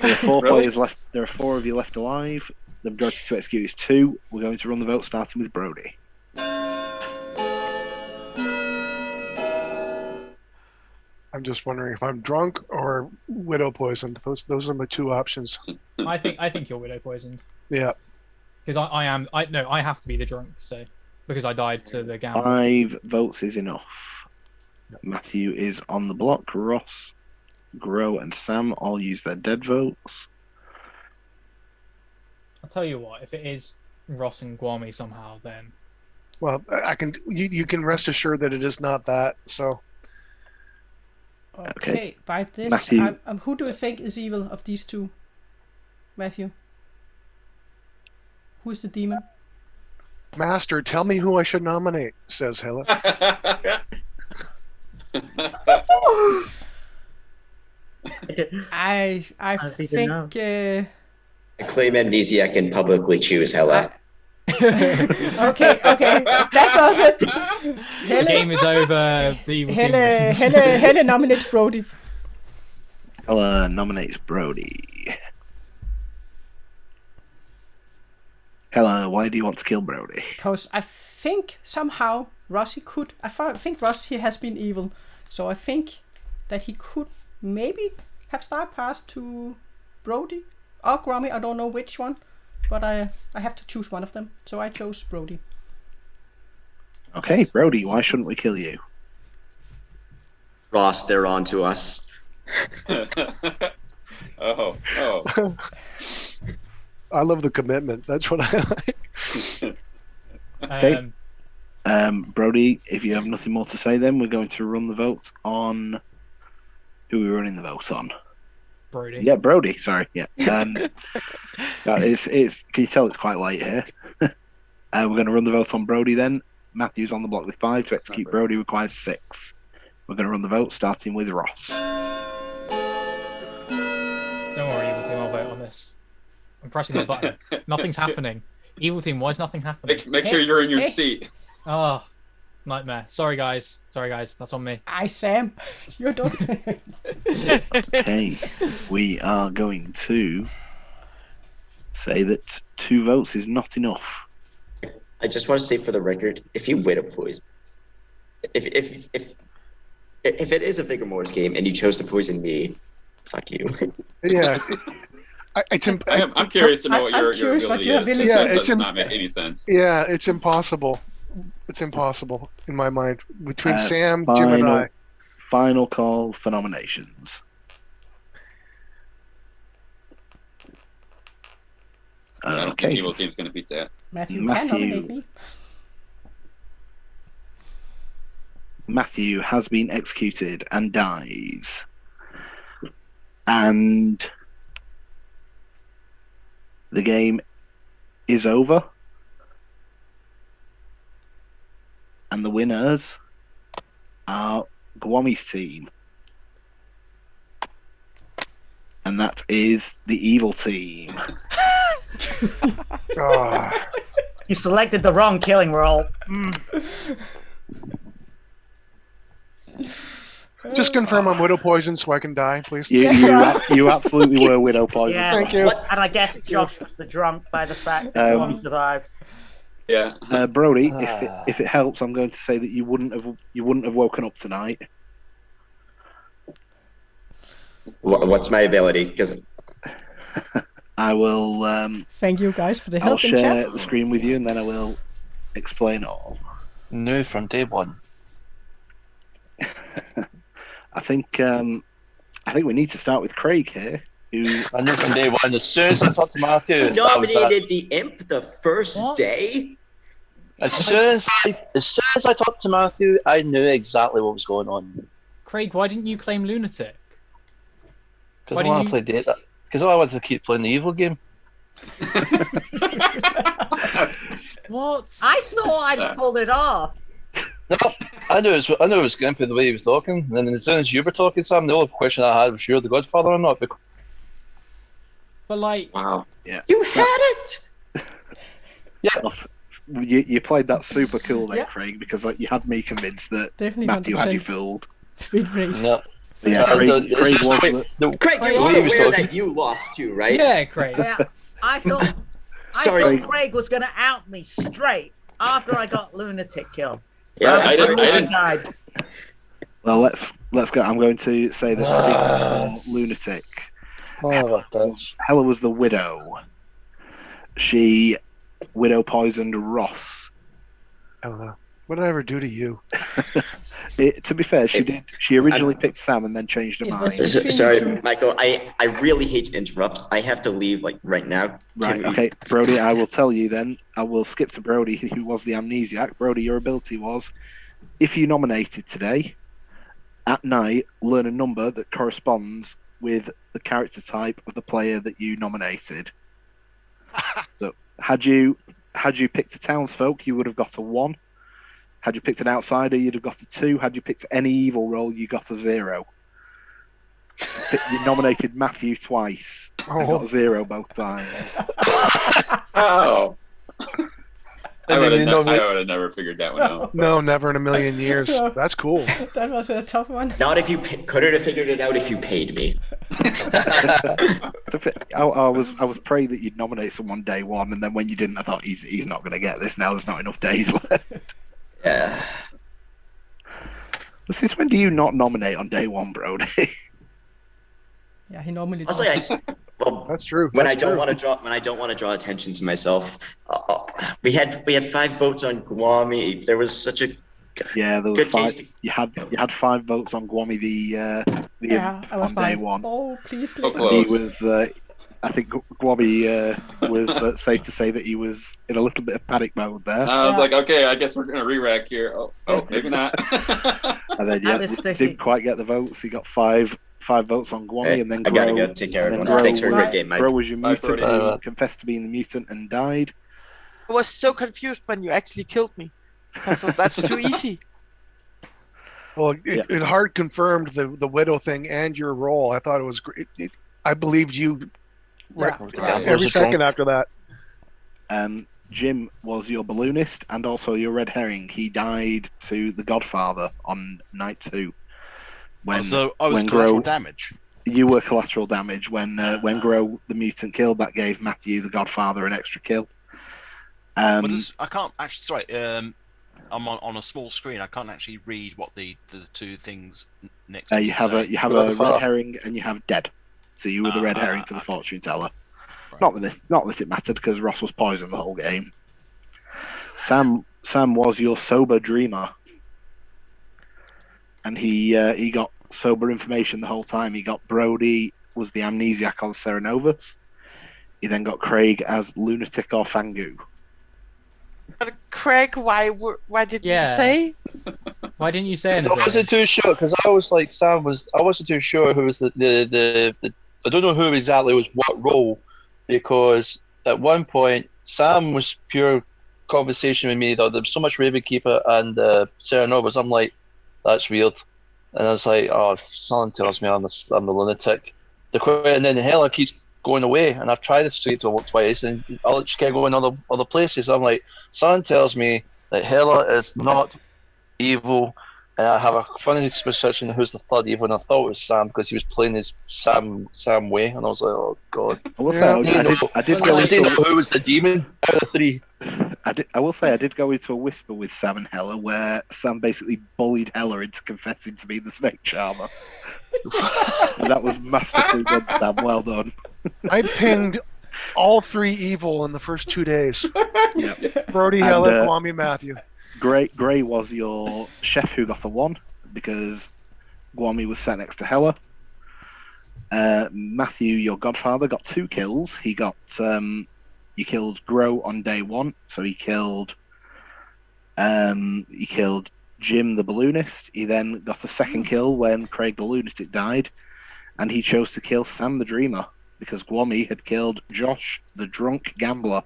There are 4 players left. There are 4 of you left alive. The majority to execute is 2. We're going to run the vote, starting with Brody. I'm just wondering if I'm drunk or widow poisoned. Those are my 2 options. I think you're widow poisoned. Yeah. Because I have to be the drunk, so because I died to the gamble. 5 votes is enough. Matthew is on the block. Ross, Gro, and Sam all use their dead votes. I'll tell you what, if it is Ross and Guami somehow, then Well, I can. You can rest assured that it is not that. So. Okay. By this, Matthew. who do you think is evil of these 2? Matthew. Who's the demon? Master, tell me who I should nominate, says Helle. I think. I claim Amnesiac and publicly choose Helle. Okay, that does it. The game is over. The evil team wins. Helle nominates Brody. Helle nominates Brody. Helle, why do you want to kill Brody? Because I think somehow Rossi could. I think Rossi has been evil, so I think that he could maybe have star pass to Brody or Grommy. I don't know which one, but I have to choose one of them. So I chose Brody. Okay, Brody, why shouldn't we kill you? Ross, they're on to us. Oh. I love the commitment. That's what I like. Okay. Brody, if you have nothing more to say, then we're going to run the vote on. Who are we running the vote on? Brody. Yeah, Brody. Sorry. Yeah. That is. Can you tell it's quite late here? We're going to run the vote on Brody then. Matthew's on the block with 5. To execute Brody requires 6. We're going to run the vote starting with Ross. Don't worry, evil team. I'll vote on this. I'm pressing the button. Nothing's happening. Evil team, why is nothing happening? Make sure you're in your seat. Oh, nightmare. Sorry, guys. That's on me. Sam. You're done. Okay. We are going to say that 2 votes is not enough. I just want to say for the record, if you widow poison, if it is a Vigormortis game and you chose to poison me, fuck you. Yeah. I'm curious to know what your ability is. Yeah, It does not make any sense. Yeah, it's impossible. It's impossible in my mind. Between Sam, Jim, and I. Final call for nominations. Okay. Evil team's going to beat that. Matthew can nominate me. Matthew has been executed and dies. And the game is over. And the winners are Guami's team. And that is the evil team. You selected the wrong killing role. Just confirm I'm widow poisoned so I can die, please. You absolutely were widow poisoned. Yeah, Thank you. And I guess Josh was the drunk by the fact that he survived. Yeah. Brody, if it helps, I'm going to say that you wouldn't have woken up tonight. What's my ability? Because I will. Thank you guys for the I'll help in share chat. the screen with you, and then I will explain all. No, from day one. I think we need to start with Craig here. I knew from day one. As soon as I talked to Matthew, you nominated the imp the first day. As soon as I talked to Matthew, I knew exactly what was going on. Craig, why didn't you claim Lunatic? Because I want to play data. Because I wanted to keep playing the evil game. What? I thought I'd pulled it off. No, I knew it was Gimpy the way he was talking. And then as soon as you were talking, Sam, the only question I had was you're the Godfather or not? Because... But like, Wow. Yeah. You said it. Yeah. You played that super cool then, Yeah. Craig, because like you had me convinced that definitely Matthew had you 100% fooled. win rate. No. Yeah, Craig It's was just Craig, the you're way he was aware talking. that you lost too, right? Yeah, Craig. Yeah, I thought Sorry. Craig was going to out me straight after I got Lunatic killed. Yeah, I didn't- died. Well, let's go. I'm going to say that Craig for Lunatic. Oh, that's... Helle was the widow. She widow poisoned Ross. Hello. What did I ever do to you? To be fair, she did. She originally picked Sam and then changed her It was mind. between Sorry, the two. Michael. I really hate to interrupt. I have to leave like right now. Right, Can we- okay, Brody, I will tell you then. I will skip to Brody, who was the Amnesiac. Brody, your ability was, if you nominated today, at night, learn a number that corresponds with the character type of the player that you nominated. So, had you picked a Townsfolk, you would have got a 1. Had you picked an outsider, you'd have got a 2. Had you picked any evil role, you got a 0. You nominated Matthew twice. I got a 0 both times. Oh. I And would then have never figured that one out. No, never in a million years. That's cool. That was a tough one. Not if you couldn't have figured it out if you paid me. I was praying that you'd nominate someone day one, and then when you didn't, I thought he's not going to get this. Now there's not enough days left. Yeah. Well, since when do you not nominate on day one, Brody? Yeah, he normally does. Also, well, That's true. when That's I don't true. want to draw attention to myself, we had 5 votes on Guami. There was such a Yeah, there was good 5. case. You had 5 votes on Guami the Yeah, imp I was on day like, one. oh, please So click. And he close. was. I think Guami was safe to say that he was in a little bit of panic mode there. I was Yeah. like, okay, I guess we're gonna re-rack here. Oh, maybe not. And then That was didn't quite get the votes. He got 5 votes on Guami, Hey, and then I gotta Grow. go take care of and then everyone. Grow Thanks for a was- great game, Mike. Grow was your Bye, mutant, Brody. who confessed to being the mutant and died. I was so confused when you actually killed me. I thought that's too easy. Well, it hard confirmed the widow thing and your role. I thought it was great. I believed you Yeah. every second after that. Jim was your balloonist and also your red herring. He died to the Godfather on night 2. So I was when collateral Grow, damage. You were collateral damage when Grow the mutant killed. That gave Matthew the Godfather an extra kill. But I can't actually. Sorry, I'm on a small screen. I can't actually read what the 2 things next. to you have say. a red herring and you have dead. So you were the red herring for the fortune teller. Right. Not that it mattered because Ross was poisoned the whole game. Sam was your sober dreamer, and he got sober information the whole time. He got Brody was the Amnesiac on Cerenovus. He then got Craig as Lunatic or Fang Gu. But Craig, why didn't you Yeah. say? Why didn't you say I anything? wasn't too sure because I was like Sam was. I wasn't too sure who was the I don't know who exactly was what role, because at one point Sam was pure conversation with me. Though there was so much Ravenkeeper and Cerenovus. I'm like, that's weird, and I was like, oh, if someone tells me I'm the lunatic. And then Helle keeps going away, and I've tried to say to her twice, and I'll just keep going other places. I'm like, someone tells me that Helle is not evil, and I have a funny suspicion who's the third evil, and I thought it was Sam because he was playing his Sam way, and I was like, oh god. I will say I did go I just didn't know into who was the demon out of the 3. I will say I did go into a whisper with Sam and Helle where Sam basically bullied Helle into confessing to be the snake charmer. And that was masterfully done, Sam. Well done. I pinged all 3 evil in the first 2 days. Yeah. Brody, And, Helle, Kwame, Matthew. Gray was your chef who got the 1 because Guami was sat next to Helle. Matthew, your Godfather, got 2 kills. He got you killed Grow on day 1, so he killed Jim the Balloonist. He then got a second kill when Craig the Lunatic died, and he chose to kill Sam the Dreamer because Guami had killed Josh the Drunk Gambler.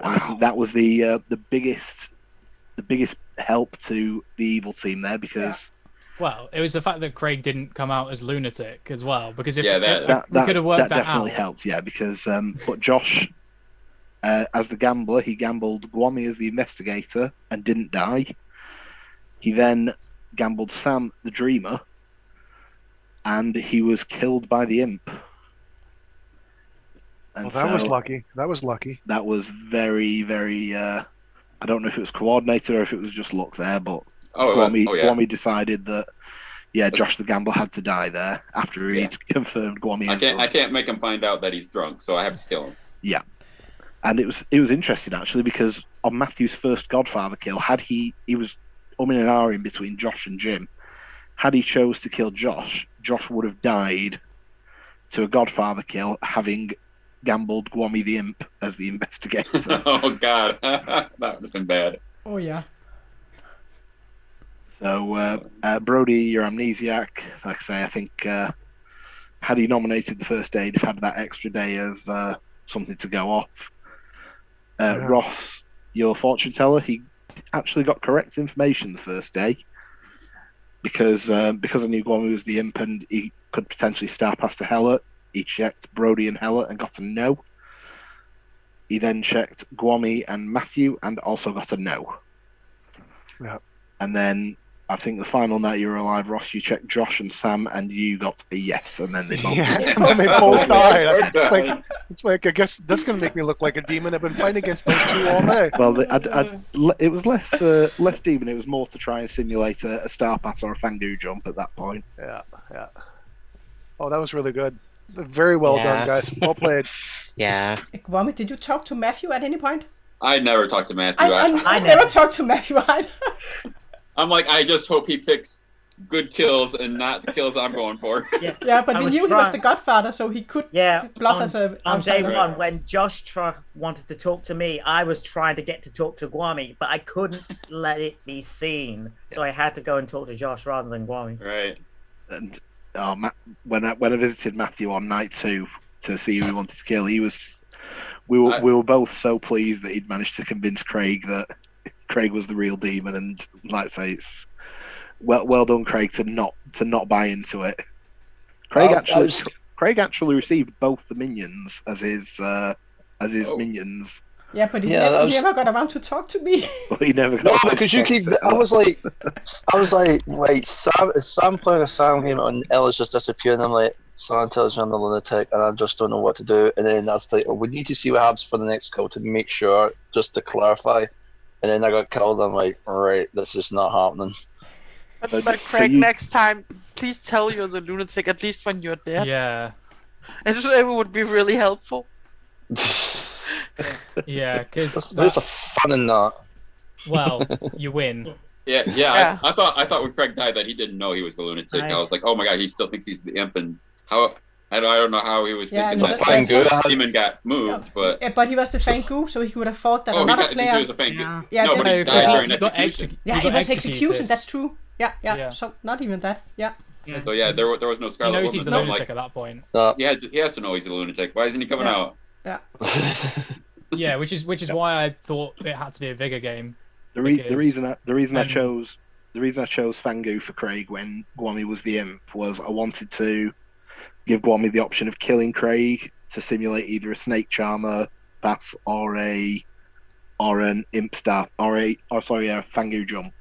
And I think that was the biggest help to the evil team there, because Well, it was the fact that Craig didn't come out as Lunatic as well, because if that we could have worked that definitely out. helped, yeah, because but Josh, as the gambler, he gambled Gwami as the investigator and didn't die. He then gambled Sam the dreamer, and he was killed by the imp. And Well, that was lucky. That was lucky. That was very, very. I don't know if it was coordinated or if it was just luck there, but Gwami decided that, Josh the gambler had to die there after he'd confirmed Gwami. I can't make him find out that he's drunk, so I have to kill him. Yeah, and it was interesting actually, because on Matthew's first Godfather kill, he was umming and ahhing between Josh and Jim. Had he chose to kill Josh, Josh would have died to a Godfather kill, having gambled Gwami the imp as the investigator. Oh God, that would have been bad. Oh yeah. So Brody, your Amnesiac, like I say, I think had he nominated the first day, he'd have had that extra day of something to go off. Ross, your fortune teller, he actually got correct information the first day, because I knew Gwami was the imp and he could potentially star past to Helle. He checked Brody and Helle and got a no. He then checked Gwami and Matthew and also got a no. Yeah. And then I think the final night you were alive, Ross, you checked Josh and Sam and you got a yes, and then they both and they both died. It's like, I guess that's going to make me look like a demon. I've been fighting against those two all day. Well, it was less demon. It was more to try and simulate a star pass or a Fang Gu jump at that point. Yeah. Oh, that was really good. Very well done, guys. Well played. Yeah. Gwami, did you talk to Matthew at any point? I never talked to Matthew. I never talked to Matthew either. I'm like, I just hope he picks good kills and not the kills I'm going for. Yeah, but we knew he was the Godfather, so he could bluff as a on day outsider. one, when Josh wanted to talk to me, I was trying to get to talk to Gwami, but I couldn't let it be seen, so I had to go and talk to Josh rather than Gwami. Right. And when I visited Matthew on night 2 to see who he wanted to kill, we were both so pleased that he'd managed to convince Craig that Craig was the real demon, and like I say, it's well done, Craig, to not buy into it. Craig actually received both the minions as his minions. Yeah, but he never got around to talk to me. Well, he never got. No, because you keep. I was like, wait, Sam is Sam playing a Sam game and Ella's just disappearing. I'm like, Sam tells me I'm the lunatic, and I just don't know what to do. And then I was like, we need to see what happens for the next call to make sure, just to clarify. And then I got killed. I'm like, right, this is not happening. But Craig, next time, please tell you're the lunatic, at least when you're dead. Yeah. It would be really helpful. Yeah, because there's a fun in that. Well, you win. Yeah. I thought when Craig died that he didn't know he was the lunatic. I was like, oh my god, he still thinks he's the imp, and how I don't know how he was thinking that Fang Gu demon got moved, but he was the Fang Gu, so he would have thought that another player. He was a Fang Gu. Yeah, no, but he died during execution. It was execution. That's true. Yeah. So not even that. Yeah. So there was no Scarlet He knows Woman. he's the lunatic at that point. He has to know he's a lunatic. Why isn't he coming out? Yeah. Yeah, which is why I thought it had to be a Vigor game. The reason I chose Fang Gu for Craig when Gwami was the imp was I wanted to give Gwami the option of killing Craig to simulate either a snake charmer pass or an imp star or a Fang Gu jump.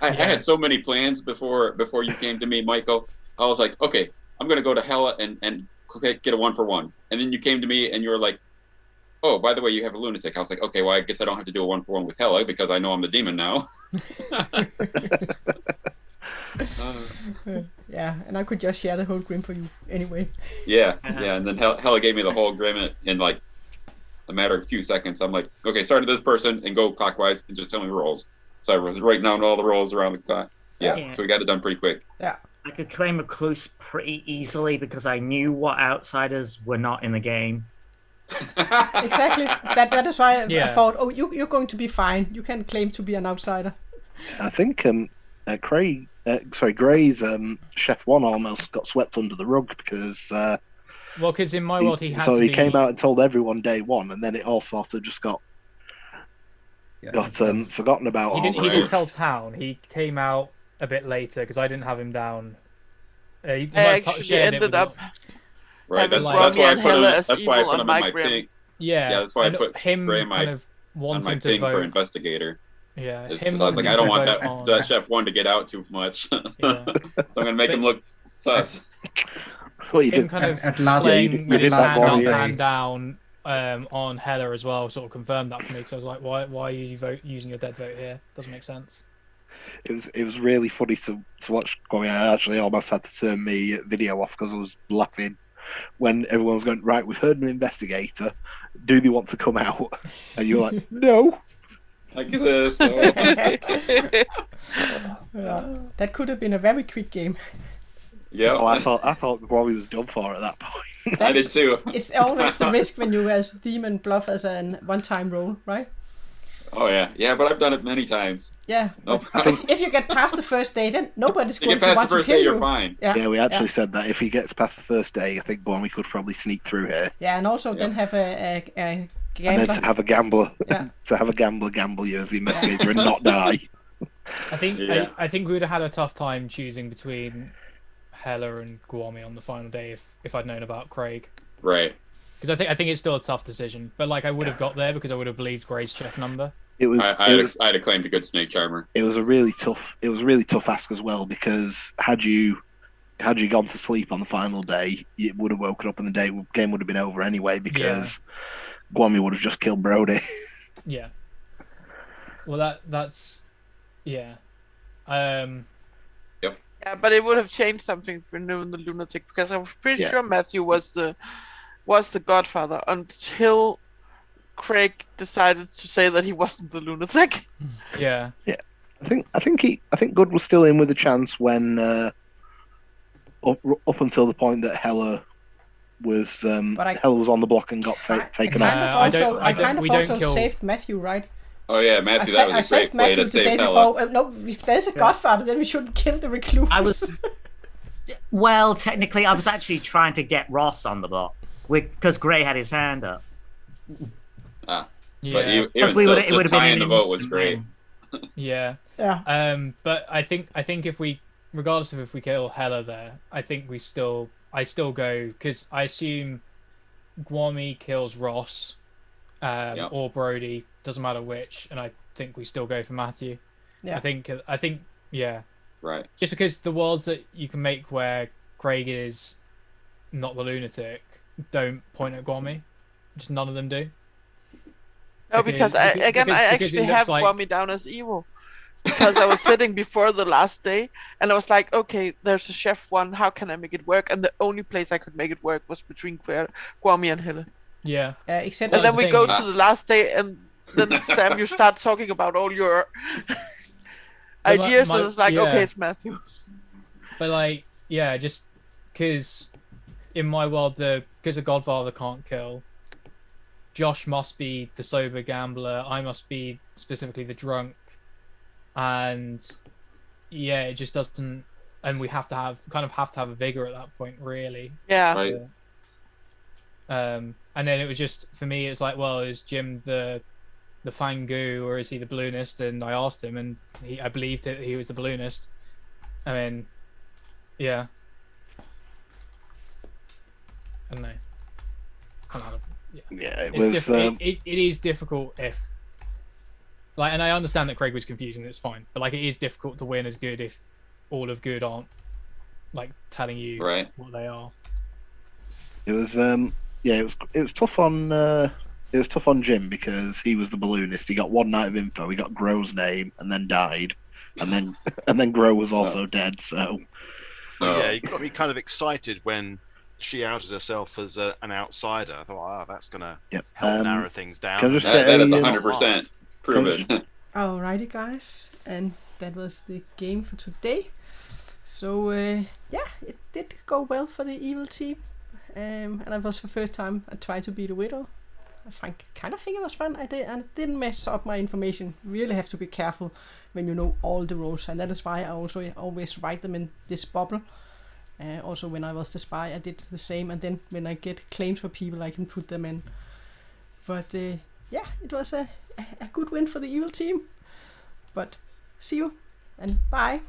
I had so many plans before you came to me, Michael. I was like, okay, I'm gonna go to Helle and get a 1-for-1, and then you came to me and you were like, oh, by the way, you have a lunatic. I was like, okay, well, I guess I don't have to do a 1-for-1 with Helle because I know I'm the demon now. Yeah, and I could just share the whole grim for you anyway. Yeah, and then Helle gave me the whole grim in like a matter of a few seconds. I'm like, okay, start at this person and go clockwise and just tell me the rolls. So I was writing down all the rolls around the clock. Yeah, so we got it done pretty quick. Yeah. I could claim Recluse pretty easily because I knew what outsiders were not in the game. Exactly. That is why I thought, oh, you're going to be fine. You can claim to be an outsider. I think Gray's Chef 1 almost got swept under the rug because because in my world he had so to he be... came out and told everyone day one, and then it all sort of just got got forgotten about. He didn't tell Town. He came out a bit later because I didn't have him down. He might have actually shared it ended with up Right, having that's why I and put Helle him. as That's why I evil put on him in my my grim. ping. Yeah, Yeah, that's why I and put him Gray my, kind of on wanting my to ping vote. for Investigator. Yeah, him Because I was like, wanting I don't to want vote that on- Chef 1 to get out too much. Yeah. So I'm gonna make him look sus. Well, you him did kind of at last- playing Yeah, you with did his that hand one, up, yeah. hand down on Helle as well, sort of confirmed that for me. Because I was like, why are you using your dead vote here? Doesn't make sense. It was really funny to watch. I actually almost had to turn my video off because I was laughing when everyone was going, right, we've heard an investigator. Do they want to come out? And you're like, no. Like this. That could have been a very quick game. Yeah. Oh, I thought Gwami was done for at that point. I did too. It's always the risk when you as demon bluff as a one-time roll, right? Oh yeah, but I've done it many times. Yeah. No but problem. if you get past the first day, then nobody's If you going get to past want the to first kill day, you. you're fine. Yeah. We actually said that if he gets past the first day, I think Gwami could probably sneak through here. Yeah, and also then have a gambler. And then to have a gambler, Yeah. to have a gambler gamble you as the investigator and not die. I think Yeah. I think we would have had a tough time choosing between Helle and Gwami on the final day if I'd known about Craig. Right. Because I think it's still a tough decision, but like I would have got there because I would have believed Gray's chef number. It was. I had a claim to good snake charmer. It was a really tough. It was a really tough ask as well because had you gone to sleep on the final day, you would have woken up and the game would have been over anyway because Gwami would have just killed Brody. Yeah. Well, that's yeah. Yeah, but it would have changed something for knowing the Lunatic because I was pretty Yeah. sure Matthew was the Godfather until Craig decided to say that he wasn't the Lunatic. Yeah. Yeah, I think Good was still in with a chance when up until the point that Helle was Helle was on the block and got taken off. I kind of we don't also kill- saved Matthew, right? Oh yeah, Matthew, that was a great play to save Helle. No, if there's a Godfather, then we shouldn't kill the Recluse. I was. Well, technically, I was actually trying to get Ross on the block because Gray had his hand up. Ah, Yeah. but even Because still, it would just have been tying an the vote was instant great. win. Yeah. Yeah. But I think if we, regardless of if we kill Helle there, I think I still go because I assume Gwami kills Ross, or Brody, doesn't matter which, and I think we still go for Matthew. Yeah. I think yeah. Right. Just because the worlds that you can make where Craig is not the Lunatic don't point at Gwami, just none of them do. No, because I actually it have looks like- Gwami down as evil. Because I was sitting before the last day and I was like, okay, there's a chef 1, how can I make it work? And the only place I could make it work was between Gwami and Helle. Yeah. Except And then we the go thing. to the last day and then Sam, you start talking about all your But my- ideas, my- and it's like, yeah. okay, it's Matthew. But like, yeah, just because in my world, because the Godfather can't kill, Josh must be the sober gambler. I must be specifically the drunk, and yeah, it just doesn't. And we have to have a vigor at that point, really. Yeah. Right. And then it was just for me. It's like, well, is Jim the Fang Gu or is he the Balloonist? And I asked him, and I believed that he was the Balloonist. I mean, yeah. I don't know. Yeah, it It's was. it is difficult if, like, and I understand that Craig was confusing. It's fine, but like, it is difficult to win as good if all of good aren't like telling you Right. what they are. It was. Yeah, it was tough on. It was tough on Jim because he was the Balloonist. He got one night of info. He got Gro's name and then died, and then Gro was also dead. So. Yeah, you got me kind of excited when she outed herself as an outsider. I thought, that's gonna help narrow things down. Can I just That is get 100% proven. Alrighty, guys, and that was the game for today. So yeah, it did go well for the evil team, and it was the first time I tried to be the widow. I kind of think it was fun. I didn't mess up my information. Really have to be careful when you know all the roles, and that is why I also always write them in this bubble. Also, when I was the spy, I did the same, and then when I get claims for people, I can put them in. But yeah, it was a good win for the evil team. But see you and bye.